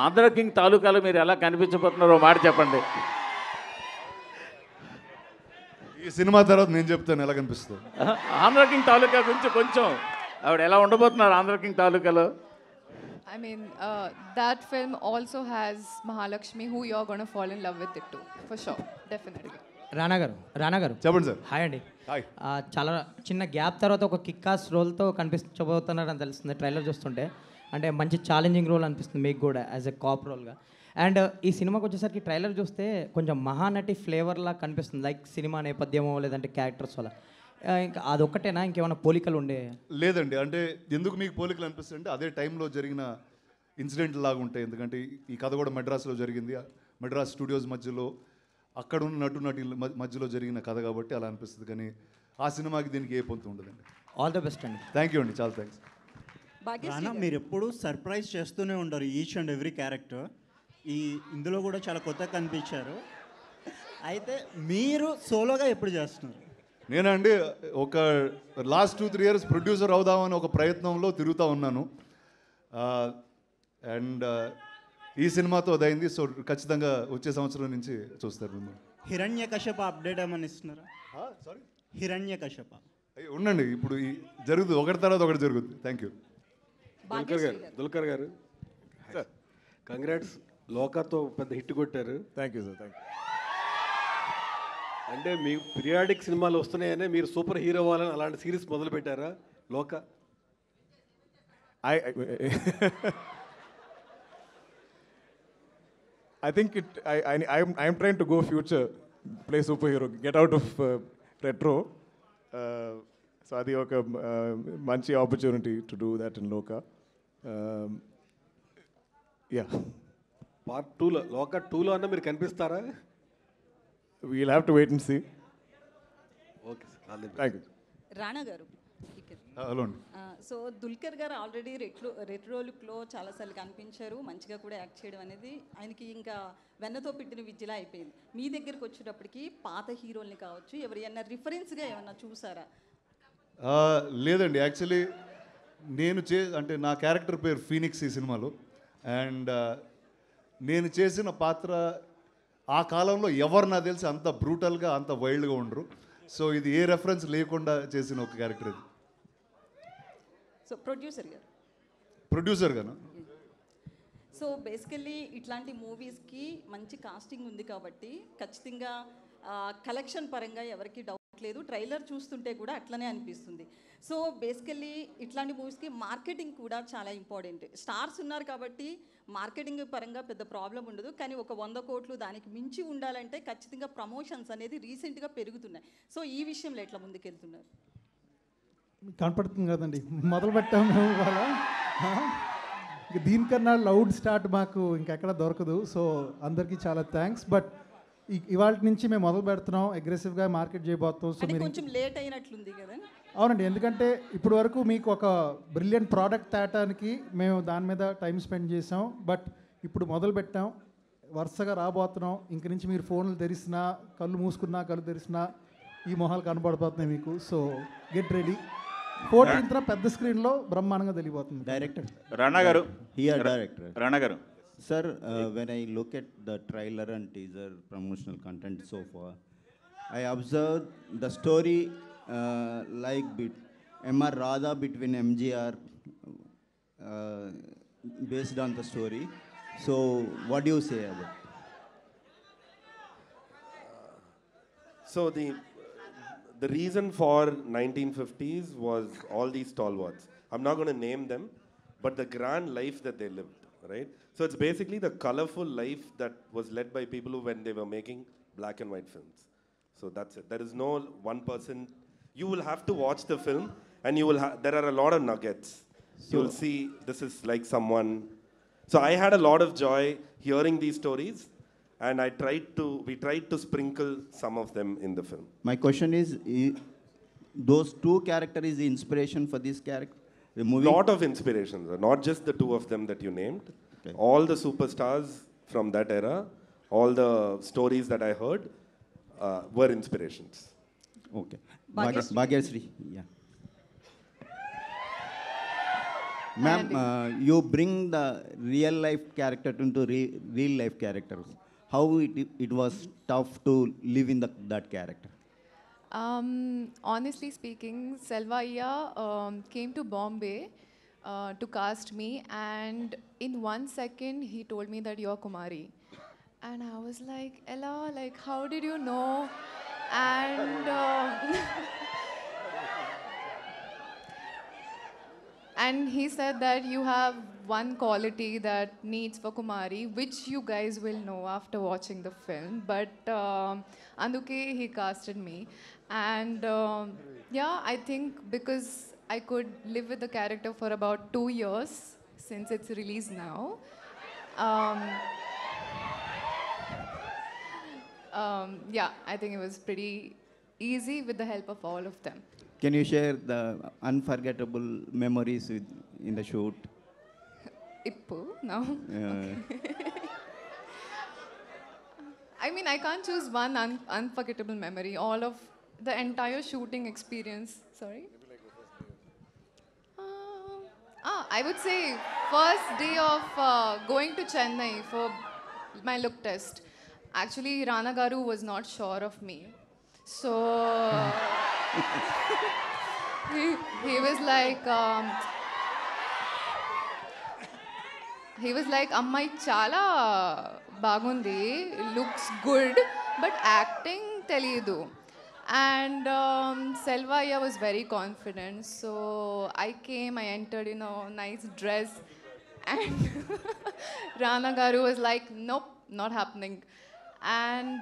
ఆంధ్ర కింగ్ తాలూకాలో మీరు ఎలా కనిపించబోతున్నారో మాట చెప్పండి. ఈ సినిమా తర్వాత నేను చెప్తాను ఎలా కనిపిస్తుంది. ఆంధ్ర కింగ్ తాలూకా గురించి కొంచెం ఆవిడ ఎలా ఉండబోతున్నారు ఆంధ్ర కింగ్ తాలూకాలో? I mean, that film also has Mahalakshmi, who you're going to fall in love with it too, for sure, definitely. రానా గారు చెప్పండి సార్. హాయ్ అండి. హాయ్. చాలా చిన్న గ్యాప్ తర్వాత ఒక కిక్కాస్ రోల్తో కనిపించబోతున్నారని తెలుస్తుంది ట్రైలర్ చూస్తుంటే. అంటే మంచి ఛాలెంజింగ్ రోల్ అనిపిస్తుంది మీకు కూడా యాజ్ ఎ కాప్ రోల్గా. అండ్ ఈ సినిమాకి వచ్చేసరికి ట్రైలర్ చూస్తే కొంచెం మహానటి ఫ్లేవర్లా కనిపిస్తుంది, లైక్ సినిమా నేపథ్యమో లేదంటే క్యారెక్టర్స్ వల్ల. ఇంకా అదొక్కటేనా, ఇంకేమైనా పోలికలు ఉండే? లేదండి, అంటే ఎందుకు మీకు పోలికలు అనిపిస్తుంది అంటే అదే టైంలో జరిగిన ఇన్సిడెంట్ లాగా ఉంటాయి. ఎందుకంటే ఈ కథ కూడా మెడ్రాస్లో జరిగింది, మెడ్రాస్ స్టూడియోస్ మధ్యలో అక్కడ ఉన్న నటుల మధ్యలో జరిగిన కథ కాబట్టి అలా అనిపిస్తుంది. కానీ ఆ సినిమాకి దీనికి ఏ పొంతు ఉండదండి. ఆల్ ద బెస్ట్ అండి. థ్యాంక్ యూ అండి, చాలా థ్యాంక్స్. రానా, మీరు ఎప్పుడు సర్ప్రైజ్ చేస్తూనే ఉంటారు ఈచ్ అండ్ ఎవ్రీ క్యారెక్టర్. ఇందులో కూడా చాలా కొత్తగా కనిపించారు. అయితే మీరు సోలోగా ఎప్పుడు చేస్తున్నారు? నేనండి ఒక లాస్ట్ 2-3 years ప్రొడ్యూసర్ అవుదామని ఒక ప్రయత్నంలో తిరుగుతూ ఉన్నాను. అండ్ ఈ సినిమాతో అదైంది. సో ఖచ్చితంగా వచ్చే సంవత్సరం నుంచి చూస్తారు ముందు. హిరణ్యకశప అప్డేట్ ఏమని ఇస్తున్నారా? సారీ, హిరణ్యకశప ఉండండి, ఇప్పుడు జరుగుతుంది, ఒకటి తర్వాత ఒకటి జరుగుతుంది. Thank you. Dulquer garu sir, congrats, లోకాతో పెద్ద హిట్ కొట్టారు. Thank you sir, thank you. అంటే మీ పీరియాడిక్ సినిమాలు వస్తున్నాయనే మీరు సూపర్ హీరో అవ్వాలని అలాంటి సిరీస్ మొదలు పెట్టారా లోక? I think I'm trying to go future, play superhero, get out of retro. So adi oka manchi opportunity to do that in Loka. Yeah. Part 2లో లోక 2లో అన్న మీరు కనిపిస్తారా? We'll have to wait and see. Okay sir, Thank you. Rana గారు, హలో అండి. సో దుల్కర్ గారు ఆల్రెడీ రెట్రో లుక్లో చాలాసార్లు కనిపించారు, మంచిగా కూడా యాక్ట్ చేయడం అనేది ఆయనకి ఇంకా వెన్నతో పెట్టిన విద్యలా అయిపోయింది. మీ దగ్గరికి వచ్చేటప్పటికి పాత హీరోల్ని కావచ్చు, ఎవరైనా రిఫరెన్స్గా ఏమన్నా చూసారా? లేదండి, యాక్చువల్లీ నేను అంటే నా క్యారెక్టర్ పేరు ఫీనిక్స్ ఈ సినిమాలో. అండ్ నేను చేసిన పాత్ర ఆ కాలంలో ఎవరు నాకు తెలిసి అంత బ్రూటల్గా అంత వైల్డ్గా ఉండరు. సో ఇది ఏ రెఫరెన్స్ లేకుండా చేసిన ఒక క్యారెక్టర్ ఇది. సో ప్రొడ్యూసర్ గారు, ప్రొడ్యూసర్ గాను. సో బేసికల్లీ ఇట్లాంటి మూవీస్కి మంచి కాస్టింగ్ ఉంది కాబట్టి ఖచ్చితంగా కలెక్షన్ పరంగా ఎవరికి డౌట్ లేదు, ట్రైలర్ చూస్తుంటే కూడా అట్లనే అనిపిస్తుంది. సో బేసికల్లీ ఇట్లాంటి మూవీస్కి మార్కెటింగ్ కూడా చాలా ఇంపార్టెంట్. స్టార్స్ ఉన్నారు కాబట్టి మార్కెటింగ్ పరంగా పెద్ద ప్రాబ్లం ఉండదు, కానీ ఒక 100 కోట్లు దానికి మించి ఉండాలంటే ఖచ్చితంగా ప్రమోషన్స్ అనేది రీసెంట్గా పెరుగుతున్నాయి. సో ఈ విషయంలో ఎట్లా ముందుకెళ్తున్నారు? కనపడుతుంది కదండి, మొదలు పెట్టాము ఇవాళ. దీనికన్నా లౌడ్ స్టార్ట్ మాకు ఇంకెక్కడ దొరకదు. సో అందరికీ చాలా థ్యాంక్స్. బట్ ఇవాళ నుంచి మేము మొదలు పెడుతున్నాం, అగ్రెసివ్గా మార్కెట్ చేయబోతున్నాం. సో మీరు కొంచెం లేట్ అయినట్లుంది కదా? అవునండి, ఎందుకంటే ఇప్పటి వరకు మీకు ఒక బ్రిలియంట్ ప్రోడక్ట్ తేటానికి మేము దాని మీద టైం స్పెండ్ చేసాం. బట్ ఇప్పుడు మొదలు పెట్టాం, వరుసగా రాబోతున్నాం. ఇంక నుంచి మీరు ఫోన్లు తెరిసినా, కళ్ళు మూసుకున్నా, కళ్ళు తెరిసినా ఈ మొహాలు కనబడిపోతున్నాయి మీకు. So get ready. 14th పెద్ద స్క్రీన్లో బ్రహ్మాండంగా తెలియబోతుంది. డైరెక్టర్ రాణా గారు, హియర్ డైరెక్టర్ రాణా గారు. Sir, when I look at the trailer and teaser promotional content so far, I observed the story like M.R. Radha between MGR based on the story. So, what do you say about it? So the reason for 1950s was all these stalwarts. I'm not going to name them, but the grand life that they lived, right? So it's basically the colorful life that was led by people who, when they were making black and white films. So that's it. There is no one person. You will have to watch the film, and you will. There are a lot of nuggets. You will see this is like someone. So I had a lot of joy hearing these stories, and we tried to sprinkle some of them in the film. My question is those two characters is the inspiration for this character? The movie? Lot of inspirations, not just the two of them that you named. Okay. All the superstars from that era, all the stories that I heard were inspirations. Okay. Bhagyashree, yeah. Ma'am, you bring the real life character into real life characters. How it was tough to live in that character? Honestly speaking, Selva Iya came to Bombay to cast me, and in 1 second he told me that you're Kumari, and I was like, Ella, like how did you know? And And he said that you have one quality that needs for Kumari, which you guys will know after watching the film. But Anduke, he casted me. And yeah, I think because I could live with the character for about 2 years since it's released now. Yeah, I think it was pretty easy with the help of all of them. Can you share the unforgettable memories in the shoot? Ippu, no. Uh, I mean, I can't choose one unforgettable memory. All of the entire shooting experience. Sorry? I would say first day of going to Chennai for my look test. Actually, Rana Garu was not sure of me. So he was like, Ammai chala bagundi, looks good, but acting telidu. And Selvaya was very confident. So I came, I entered in a nice dress. And Rana Garu was like, nope, not happening. And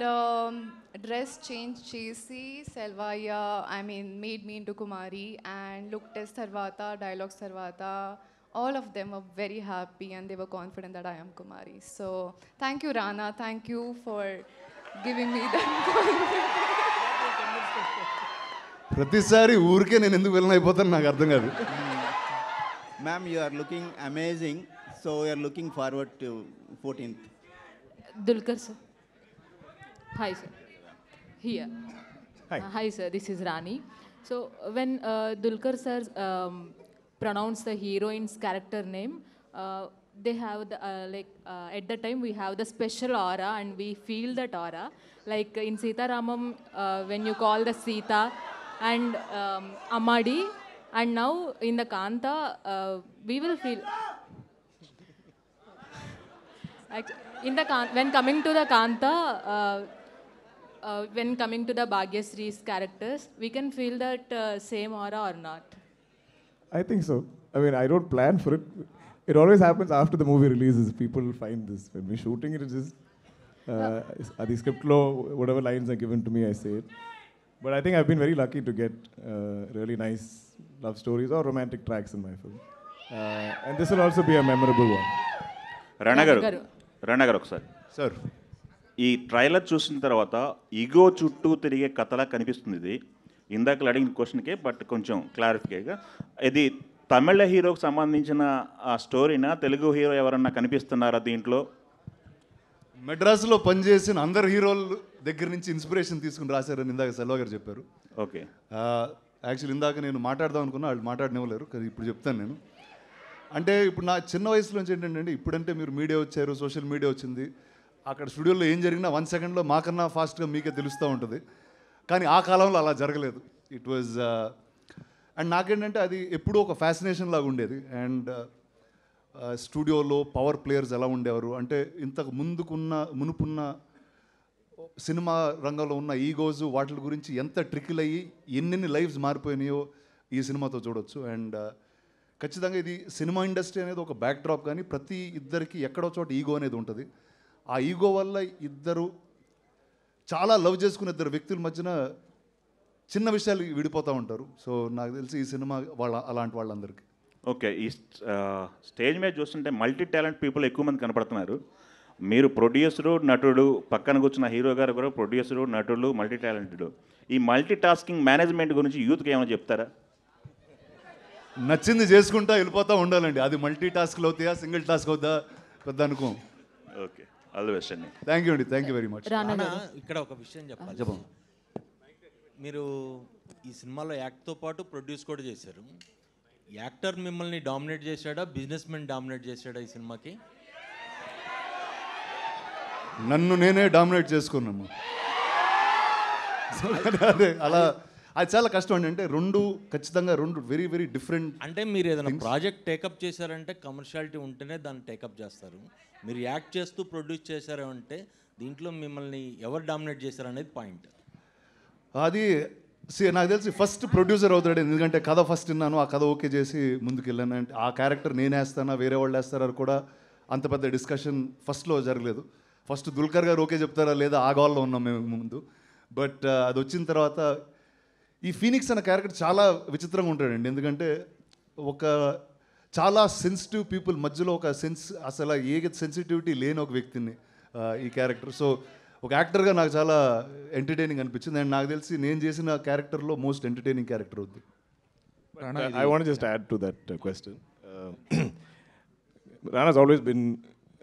dress change chesi, Selvaya, I mean, made me into Kumari. And look test tarvata, dialogues tarvata, all of them were very happy and they were confident that I am Kumari. So thank you, Rana. Thank you for giving me that confidence. ప్రతిసారి ఊరికే నేను ఎందుకు విలన్ అయిపోతాను నాకు అర్థం కాదు. Ma'am, you are looking amazing. So we are looking forward to 14th. Dulquer sir. Hi sir. Here. Hi. Hi sir, this is Rani. So when Dulquer sir pronounced the heroine's character name, they have the, at the time we have the special aura and we feel that aura. Like in Sita Ramam, when you call the Sita and Amadi, and now in the Kanta, we will feel. When coming to the Kanta, when coming to the Bhagyasree's characters, we can feel that same aura or not. I think so. I mean, I don't plan for it. It always happens after the movie releases. People find this. When we're shooting it, it's just the script law, whatever lines are given to me, I say it. But I think I've been very lucky to get really nice love stories or romantic tracks in my film. And this will also be a memorable one. Rana గారు ఒకసారి సార్, ఈ ట్రైలర్ చూసిన తర్వాత ఈగో చుట్టూ తిరిగే కథలా కనిపిస్తుంది ఇది. ఇందాక అడిగిన క్వశ్చన్కే బట్ కొంచెం క్లారిఫికేగా, ఇది తమిళ హీరోకి సంబంధించిన ఆ స్టోరీనా, తెలుగు హీరో ఎవరన్నా కనిపిస్తున్నారా దీంట్లో? మెడ్రాస్లో పనిచేసిన అందరు హీరోల దగ్గర నుంచి ఇన్స్పిరేషన్ తీసుకుని రాశారని ఇందాక సెల్వ గారు చెప్పారు. ఓకే. యాక్చువల్లీ ఇందాక నేను మాట్లాడదాం అనుకున్నా, వాళ్ళు మాట్లాడనివ్వలేరు, కానీ ఇప్పుడు చెప్తాను నేను. అంటే ఇప్పుడు నా చిన్న వయసులో నుంచి ఏంటంటే, ఇప్పుడంటే మీరు మీడియా వచ్చారు, సోషల్ మీడియా వచ్చింది, అక్కడ స్టూడియోలో ఏం జరిగినా 1 సెకండ్లో మాకన్నా ఫాస్ట్గా మీకే తెలుస్తూ ఉంటుంది. కానీ ఆ కాలంలో అలా జరగలేదు. ఇట్ వాజ్ అండ్ నాకేంటంటే అది ఎప్పుడూ ఒక ఫ్యాసినేషన్ లాగా ఉండేది. అండ్ స్టూడియోలో పవర్ ప్లేయర్స్ ఎలా ఉండేవారు అంటే, ఇంతకు మునుపున్న సినిమా రంగంలో ఉన్న ఈగోస్ వాటి గురించి ఎంత ట్రికిల్ అయ్యి ఎన్నెన్ని లైఫ్స్ మారిపోయినాయో ఈ సినిమాతో చూడొచ్చు. అండ్ ఖచ్చితంగా ఇది సినిమా ఇండస్ట్రీ అనేది ఒక బ్యాక్ డ్రాప్, కానీ ప్రతి ఇద్దరికి ఎక్కడో చోట ఈగో అనేది ఉంటుంది. ఆ ఈగో వల్ల ఇద్దరు చాలా లవ్ చేసుకున్న ఇద్దరు వ్యక్తుల మధ్యన చిన్న విషయాలు విడిపోతూ ఉంటారు. సో నాకు తెలిసి ఈ సినిమా అలాంటి వాళ్ళందరికీ. ఓకే. ఈ స్టేజ్ మీద చూస్తుంటే మల్టీ టాలెంట్ పీపుల్ ఎక్కువ మంది కనపడుతున్నారు. మీరు ప్రొడ్యూసరు, నటుడు, పక్కన కూర్చున్న హీరో గారు కూడా ప్రొడ్యూసరు, నటులు, మల్టీ టాలెంటెడ్. ఈ మల్టీ టాస్కింగ్ మేనేజ్మెంట్ గురించి యూత్కి ఏమైనా చెప్తారా? నచ్చింది చేసుకుంటా వెళ్ళిపోతూ ఉండాలండి. అది మల్టీ టాస్క్లు అవుతాయా, సింగిల్ టాస్క్ అవుతా పెద్ద అనుకో. ఓకే, ఆల్ ది బెస్ట్ అండి. థ్యాంక్ యూ అండి, థ్యాంక్ యూ వెరీ మచ్. ఇక్కడ ఒక విషయం చెప్పాలి. మీరు ఈ సినిమాలో యాక్ట్తో పాటు ప్రొడ్యూస్ కూడా చేశారు. యాక్టర్ మిమ్మల్ని డామినేట్ చేశాడా, బిజినెస్ మెన్ డామినేట్ చేశాడా ఈ సినిమాకి? నన్ను నేనే డామినేట్ చేసుకున్నాను. అదే అలా అది చాలా కష్టం అండి. అంటే ఖచ్చితంగా రెండు వెరీ వెరీ డిఫరెంట్. అంటే మీరు ఏదైనా ప్రాజెక్ట్ టేకప్ చేశారంటే కమర్షియాలిటీ ఉంటేనే దాన్ని టేకప్ చేస్తారు. మీరు యాక్ట్ చేస్తూ ప్రొడ్యూస్ చేశారంటే దీంట్లో మిమ్మల్ని ఎవరు డామినేట్ చేశారనేది పాయింట్. అది నాకు తెలిసి ఫస్ట్ ప్రొడ్యూసర్ అవుతాడు, ఎందుకంటే కథ ఫస్ట్ విన్నాను, ఆ కథ ఓకే చేసి ముందుకు వెళ్ళాను. అంటే ఆ క్యారెక్టర్ నేను వేస్తానా వేరే వాళ్ళు వేస్తారా కూడా అంత పెద్ద డిస్కషన్ ఫస్ట్లో జరగలేదు. ఫస్ట్ దుల్కర్ గారు ఓకే చెప్తారా లేదా ఆ గోల్లో ఉన్నాం మేము ముందు. బట్ అది వచ్చిన తర్వాత ఈ ఫీనిక్స్ అనే క్యారెక్టర్ చాలా విచిత్రంగా ఉంటాడండి. ఎందుకంటే ఒక చాలా సెన్సిటివ్ పీపుల్ మధ్యలో ఒక అసలు ఏ సెన్సిటివిటీ లేని ఒక వ్యక్తిని ఈ క్యారెక్టర్. సో ఒక యాక్టర్గా నాకు చాలా ఎంటర్టైనింగ్ అనిపించింది. అండ్ నాకు తెలిసి నేను చేసిన క్యారెక్టర్లో మోస్ట్ ఎంటర్టైనింగ్ క్యారెక్టర్ అవుద్ది. I want to just add to that question. Rana's always been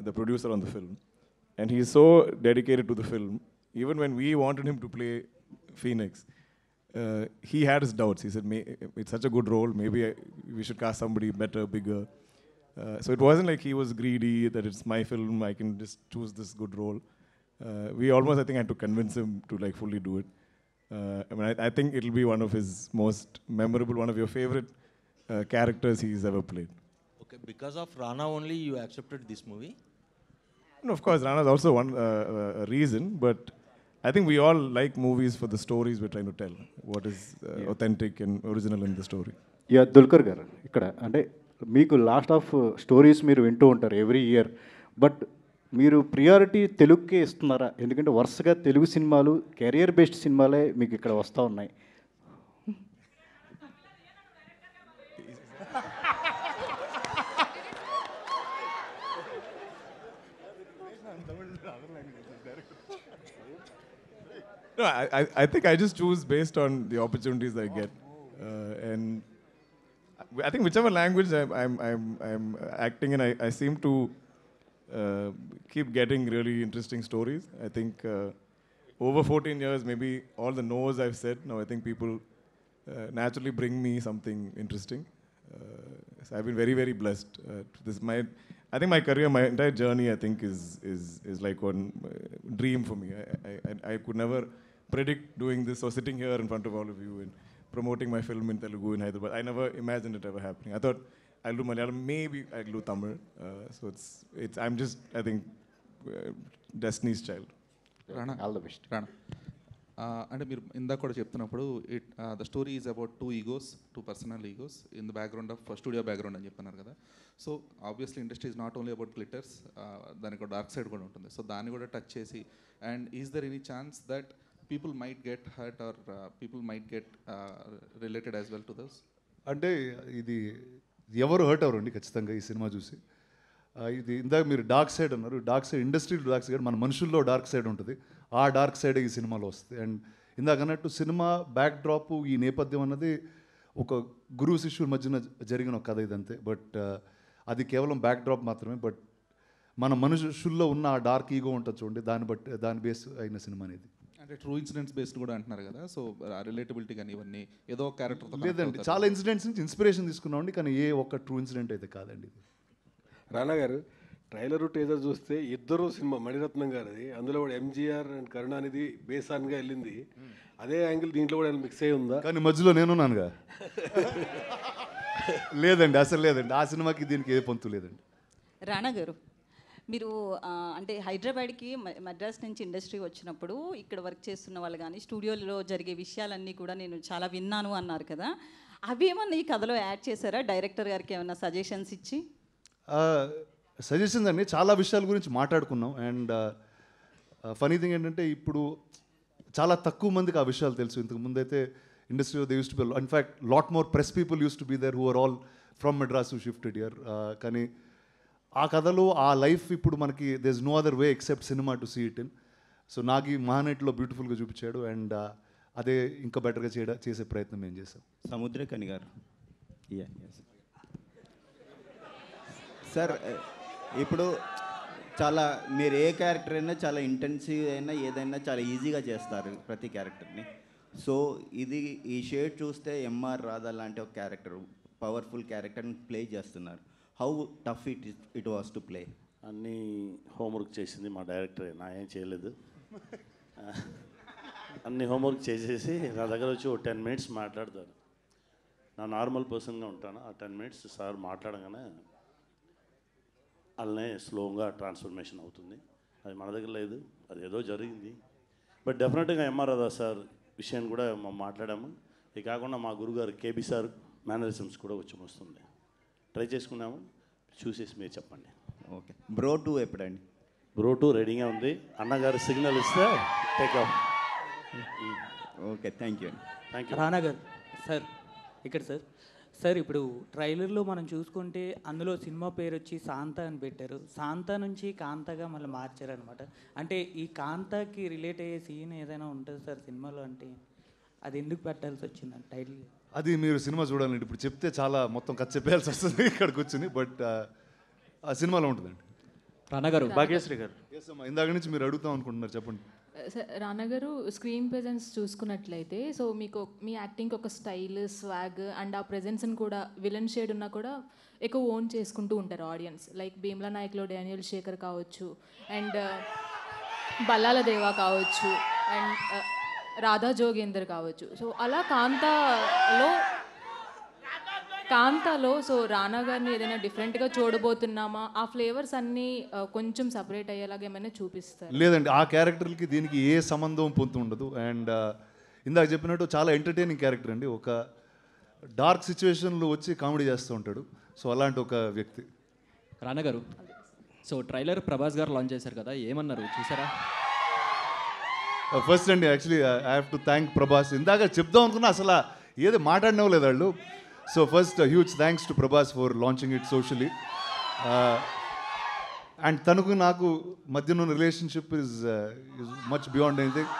the producer on the film, and he's so dedicated to the film. Even when we wanted him to play Phoenix, he had his doubts. He said, it's such a good role, maybe we should cast somebody better, bigger. So it wasn't like he was greedy, that it's my film, I can just choose this good role. We almost, I think, had to convince him to like fully do it. I think it'll be one of his most memorable, one of your favorite characters he's ever played. Okay, because of Rana only you accepted this movie? No, of course, Rana's also one reason, but I think we all like movies for the stories we're trying to tell. What is authentic and original in the story. Yeah Dulquer గారు, ఇక్కడ అంటే మీకు లాస్ట్ ఆఫ్ స్టోరీస్ మీరు వింటూ ఉంటారు ఎవ్రీ ఇయర్, బట్ మీరు ప్రియారిటీ తెలుగుకే ఇస్తున్నారా? ఎందుకంటే వరుసగా తెలుగు సినిమాలు కెరియర్ బేస్డ్ సినిమాలే మీకు ఇక్కడ వస్తూ ఉన్నాయి. No, I think I just choose based on the opportunities I get, and I think whichever language I'm acting in, I seem to keep getting really interesting stories. I think over 14 years, maybe all the no's I've said, now I think people naturally bring me something interesting. So I've been very, very blessed. I think my career, my entire journey, I think is like one dream for me. I could never predict doing this or sitting here in front of all of you and promoting my film in Telugu in Hyderabad. I never imagined it ever happening. I thought I'll do Malayalam, maybe I'll do Tamil. So I'm just, I think, Destiny's child. Rana, all the best. Rana. అంటే మీరు ఇందాక కూడా చెప్తున్నప్పుడు the story is about too personal egos in the background of studio background అని చెప్తున్నారు కదా. So obviously industry is not only about glitters, దానికి ఒక డార్క్ సైడ్ కూడా ఉంటుంది. సో దాన్ని కూడా టచ్ చేసి, and is there any chance that people might get hurt or people might get related as well to those? అంటే ఇది ఎవరు హర్ట్ అవ్వరండి ఖచ్చితంగా ఈ సినిమా చూసి. ఇది ఇందాక మీరు డార్క్ సైడ్ అన్నారు, డార్క్ సైడ్ ఇండస్ట్రీలో డార్క్ సైడ్, మన మనుషుల్లో డార్క్ సైడ్ ఉంటుంది. ఆ డార్క్ సైడ్ ఈ సినిమాలో వస్తుంది. అండ్ ఇందాక అన్నట్టు సినిమా బ్యాక్ డ్రాప్, ఈ నేపథ్యం అన్నది ఒక గురువు శిష్యుల మధ్యన జరిగిన ఒక కథ ఇదంతే. బట్ అది కేవలం బ్యాక్ డ్రాప్ మాత్రమే. బట్ మన మనుషుల్లో ఉన్న ఆ డార్క్ ఈగో ఉంటుంది చూడండి, దాని బేస్ అయిన సినిమా అనేది. అంటే ట్రూ ఇన్సిడెంట్స్ బేస్డ్ కూడా అంటున్నారు కదా, సో రిలేటబిలిటీ కానీ ఇవన్నీ ఏదో క్యారెక్టర్ లేదండి, చాలా ఇన్సిడెంట్స్ నుంచి ఇన్స్పిరేషన్ తీసుకున్నామండి, కానీ ఏ ఒక్క ట్రూ ఇన్సిడెంట్ అయితే కాదండి. రానా గారు, ట్రైలర్ టీజర్ చూస్తే ఇద్దరు సినిమా మణిరత్నం గారిది, అందులో కూడా ఎంజీఆర్ అండ్ కరుణానిధి బేసాన్గా వెళ్ళింది. అదే యాంగిల్ దీంట్లో కూడా మిక్స్ అయ్యి ఉందా? కానీ మధ్యలో నేనున్నానుగా. లేదండి, అసలు లేదండి, ఆ సినిమాకి దీనికి ఏ పొంతు లేదండి. రానా గారు, మీరు అంటే హైదరాబాద్కి మద్రాస్ నుంచి ఇండస్ట్రీ వచ్చినప్పుడు ఇక్కడ వర్క్ చేస్తున్న వాళ్ళు కానీ స్టూడియోలో జరిగే విషయాలన్నీ కూడా నేను చాలా విన్నాను అన్నారు కదా, అవి ఏమన్నా ఈ కథలో యాడ్ చేశారా? డైరెక్టర్ గారికి ఏమన్నా సజెషన్స్ ఇచ్చి? సజెషన్స్ అండి, చాలా విషయాల గురించి మాట్లాడుకున్నాం. అండ్ ఫనీ థింగ్ ఏంటంటే ఇప్పుడు చాలా తక్కువ మందికి ఆ విషయాలు తెలుసు. ఇంతకు ముందైతే ఇండస్ట్రీలో they used to be, in fact lot more press people used to be there who are all from Madras who shifted here. కానీ ఆ కథలో ఆ లైఫ్ ఇప్పుడు మనకి there is no other way except cinema to see it in. So నాకు ఈ మహానటిలో బ్యూటిఫుల్గా చూపించాడు. అండ్ అదే ఇంకా బెటర్గా చేసే ప్రయత్నం మేము చేసాం. సముద్రకని గారు, సార్ ఇప్పుడు చాలా మీరు ఏ క్యారెక్టర్ అయినా చాలా ఇంటెన్సివ్ అయినా ఏదైనా చాలా ఈజీగా చేస్తారు ప్రతి క్యారెక్టర్ని. సో ఈ షేడ్ చూస్తే ఎంఆర్ రాధా లాంటి ఒక క్యారెక్టర్, పవర్ఫుల్ క్యారెక్టర్ని ప్లే చేస్తున్నారు. How tough it was to play? అన్నీ హోంవర్క్ చేసింది మా డైరెక్టర్, నా ఏం చేయలేదు. అన్ని హోంవర్క్ చేసేసి నా దగ్గర వచ్చి ఒక 10 minutes మాట్లాడతారు. నా నార్మల్ పర్సన్గా ఉంటాను. ఆ 10 minutes సార్ మాట్లాడగానే అలానే స్లోగా ట్రాన్స్ఫర్మేషన్ అవుతుంది. అది మన దగ్గర లేదు, అది ఏదో జరిగింది. బట్ డెఫినెట్గా ఎంఆర్ రాధా సార్ విషయాన్ని కూడా మనం మాట్లాడాము. ఇది కాకుండా మా గురుగారు కేబీ సార్ మేనరిజమ్స్ కూడా వచ్చి వస్తుంది. ట్రై చేసుకున్నాము, చూసేసి మీరు చెప్పండి. ఓకే. బ్రో 2 ఎప్పుడండి? బ్రో 2 రెడీగా ఉంది. అన్నగారు సిగ్నల్ ఇస్తే take off. Okay, thank you. Thank you. రానా గారు సార్, ఇక్కడ సార్ సార్ ఇప్పుడు ట్రైలర్లో మనం చూసుకుంటే అందులో సినిమా పేరు వచ్చి శాంత అని పెట్టారు. శాంత నుంచి కాంతగా మళ్ళీ మార్చారనమాట. అంటే ఈ కాంతకి రిలేట్ అయ్యే సీన్ ఏదైనా ఉంటుంది సార్ సినిమాలో, అంటే అది ఎందుకు పెట్టాల్సి వచ్చిందండి టైటిల్? అది మీరు సినిమా చూడాలండి. ఇప్పుడు చెప్తే చాలా మొత్తం కథ చెప్పేయాల్సి వస్తుంది ఇక్కడికి వచ్చి, బట్ ఆ సినిమాలో ఉంటుందండి. రానా గారు, భాగ్యశ్రీ గారు, ఇందాక నుంచి మీరు అడుగుతాం అనుకుంటున్నారు, చెప్పండి. రానా గారు, స్క్రీన్ ప్రెజెన్స్ చూసుకున్నట్లయితే సో మీకు మీ యాక్టింగ్ ఒక స్టైల్, స్వాగ్ అండ్ ఆ ప్రెజెన్స్ని కూడా విలన్ షేడ్ ఉన్నా కూడా ఎక్కువ ఓన్ చేసుకుంటూ ఉంటారు ఆడియన్స్. లైక్ భీమ్లా నాయక్లో డానియల్ శేఖర్ కావచ్చు, అండ్ బల్లాల దేవా కావచ్చు, అండ్ రాధా జోగేందర్ కావచ్చు. సో అలా కాంతాలో సో రానా గారిని ఏదైనా డిఫరెంట్గా చూడబోతున్నామా, ఆ ఫ్లేవర్స్ అన్నీ కొంచెం సపరేట్ అయ్యేలాగా ఏమైనా చూపిస్తారు? లేదండి, ఆ క్యారెక్టర్కి దీనికి ఏ సంబంధం పొందు ఉండదు. అండ్ ఇందాక చెప్పినట్టు చాలా ఎంటర్టైనింగ్ క్యారెక్టర్ అండి. ఒక డార్క్ సిచ్యువేషన్లో వచ్చి కామెడీ చేస్తూ ఉంటాడు. సో అలాంటి ఒక వ్యక్తి. రానా గారు, సో ట్రైలర్ ప్రభాస్ గారు లాంచ్ చేశారు కదా, ఏమన్నారు చూసారా? ఫస్ట్ అండి, actually I have to thank Prabhas. ఇందాక చెప్దాం అనుకున్నా అసలు ఏది మాట్లాడినవ్వలేదు వాళ్ళు. So first huge thanks to Prabhas for launching it socially. And తనకు నాకు మధ్యన ఉన్న relationship is much beyond anything.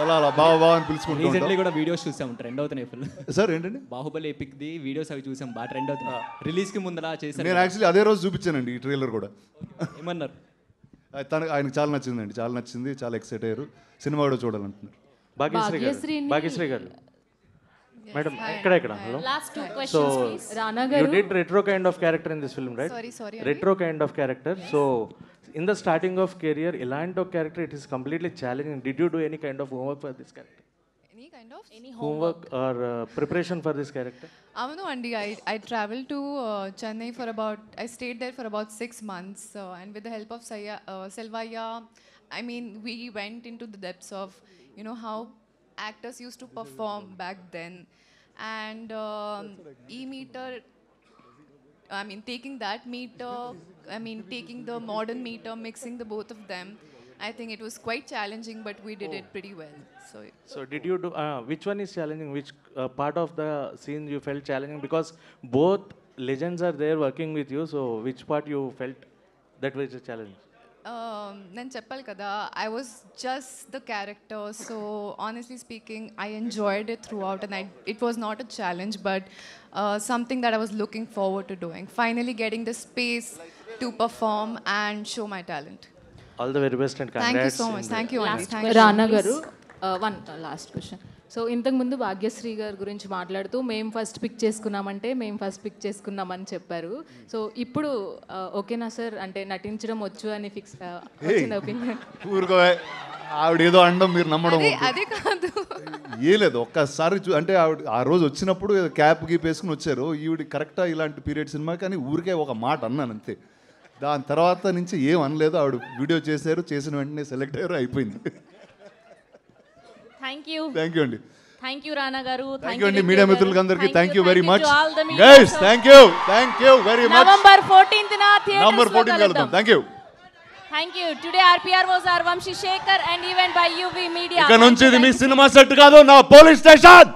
అలా అలా బాగా అని పిలుచుకుంటాం. రీసెంట్లీ కూడా వీడియోస్ చూసాం, ట్రెండ్ అవుతున్నాయి ఫుల్. సార్ ఏంటండి? బాహుబలి ఎపిక్ది వీడియోస్ అవి చూసాం, బాగా ట్రెండ్ అవుతున్నాయి. రిలీజ్కి ముందర చేశారు. నేను యాక్చువల్లీ అదే రోజు చూపించానండి ఈ ట్రైలర్ కూడా. ఏమన్నారు? ఆయనకు చాలా నచ్చిందండి, చాలా నచ్చింది, చాలా ఎక్సైట్ అయ్యారు. సినిమా కూడా చూడాలంటున్నారు. భాగ్యశ్రీ గారు మేడం, ఇక్కడ hello. Last 2 So questions, please. Rana you garu, did retro kind of character in this film, right? Sorry, Retro kind of character. Yes. So in the starting of career, elanto character, it is completely challenging. Did you do any kind of homework for this character? Any Homework or preparation for this character? Avunu andi, I traveled to Chennai I stayed there for about 6 months, and with the help of Selvaya, I mean, we went into the depths of, how actors used to perform back then. And E-meter, I mean, taking that meter, taking the modern meter, mixing the both of them, I think it was quite challenging, but we did it pretty well. So did you do, which one is challenging? Which part of the scene you felt challenging? Because both legends are there working with you, so which part you felt that was a challenge? నేను చెప్పాలి కదా, I was just the character, so honestly speaking, I enjoyed it throughout, and it was not a challenge, but something that I was looking forward to doing. Finally getting the space to perform and show my talent. All the very best and congrats. Thank you so much. Thank you, Andy. Thank you. రానా గారు, one last question. సో ఇంతకుముందు భాగ్యశ్రీ గారి గురించి మాట్లాడుతూ మేము ఫస్ట్ పిక్ చేసుకున్నామని చెప్పారు. సో ఇప్పుడు ఓకేనా సార్, అంటే నటించడం వచ్చు అని ఫిక్స్ వచ్చిన ఒపీనియన్? ఆవిడ ఏదో అండం మీరు నమ్మడం అదే కాదు, ఏ లేదు. ఒక్కసారి అంటే ఆవిడ ఆ రోజు వచ్చినప్పుడు క్యాప్ గీప్ వేసుకుని వచ్చారు. ఈవిడ కరెక్టా ఇలాంటి పీరియడ్ సినిమా, కానీ ఊరికే ఒక మాట అన్నాను అంతే. దాని తర్వాత నుంచి ఏం అనలేదు. ఆవిడ వీడియో చేశారు, చేసిన వెంటనే సెలెక్ట్ అయ్యారు, అయిపోయింది. థ్యాంక్ యూ అండి. థ్యాంక్ యూ రానా గారు. థ్యాంక్ యూ అండి మీడియా మిత్రులందరికీ. Thank you very much guys. Guys, thank you very much. November 14th November 14 కలుద్దాం. Thank you. Thank you. Today RPR was our Vamshi Shekhar and event by UV Media. ఇక నుంచి ఇది మీ సినిమా సెట్ కాదు, నా పోలీస్ స్టేషన్.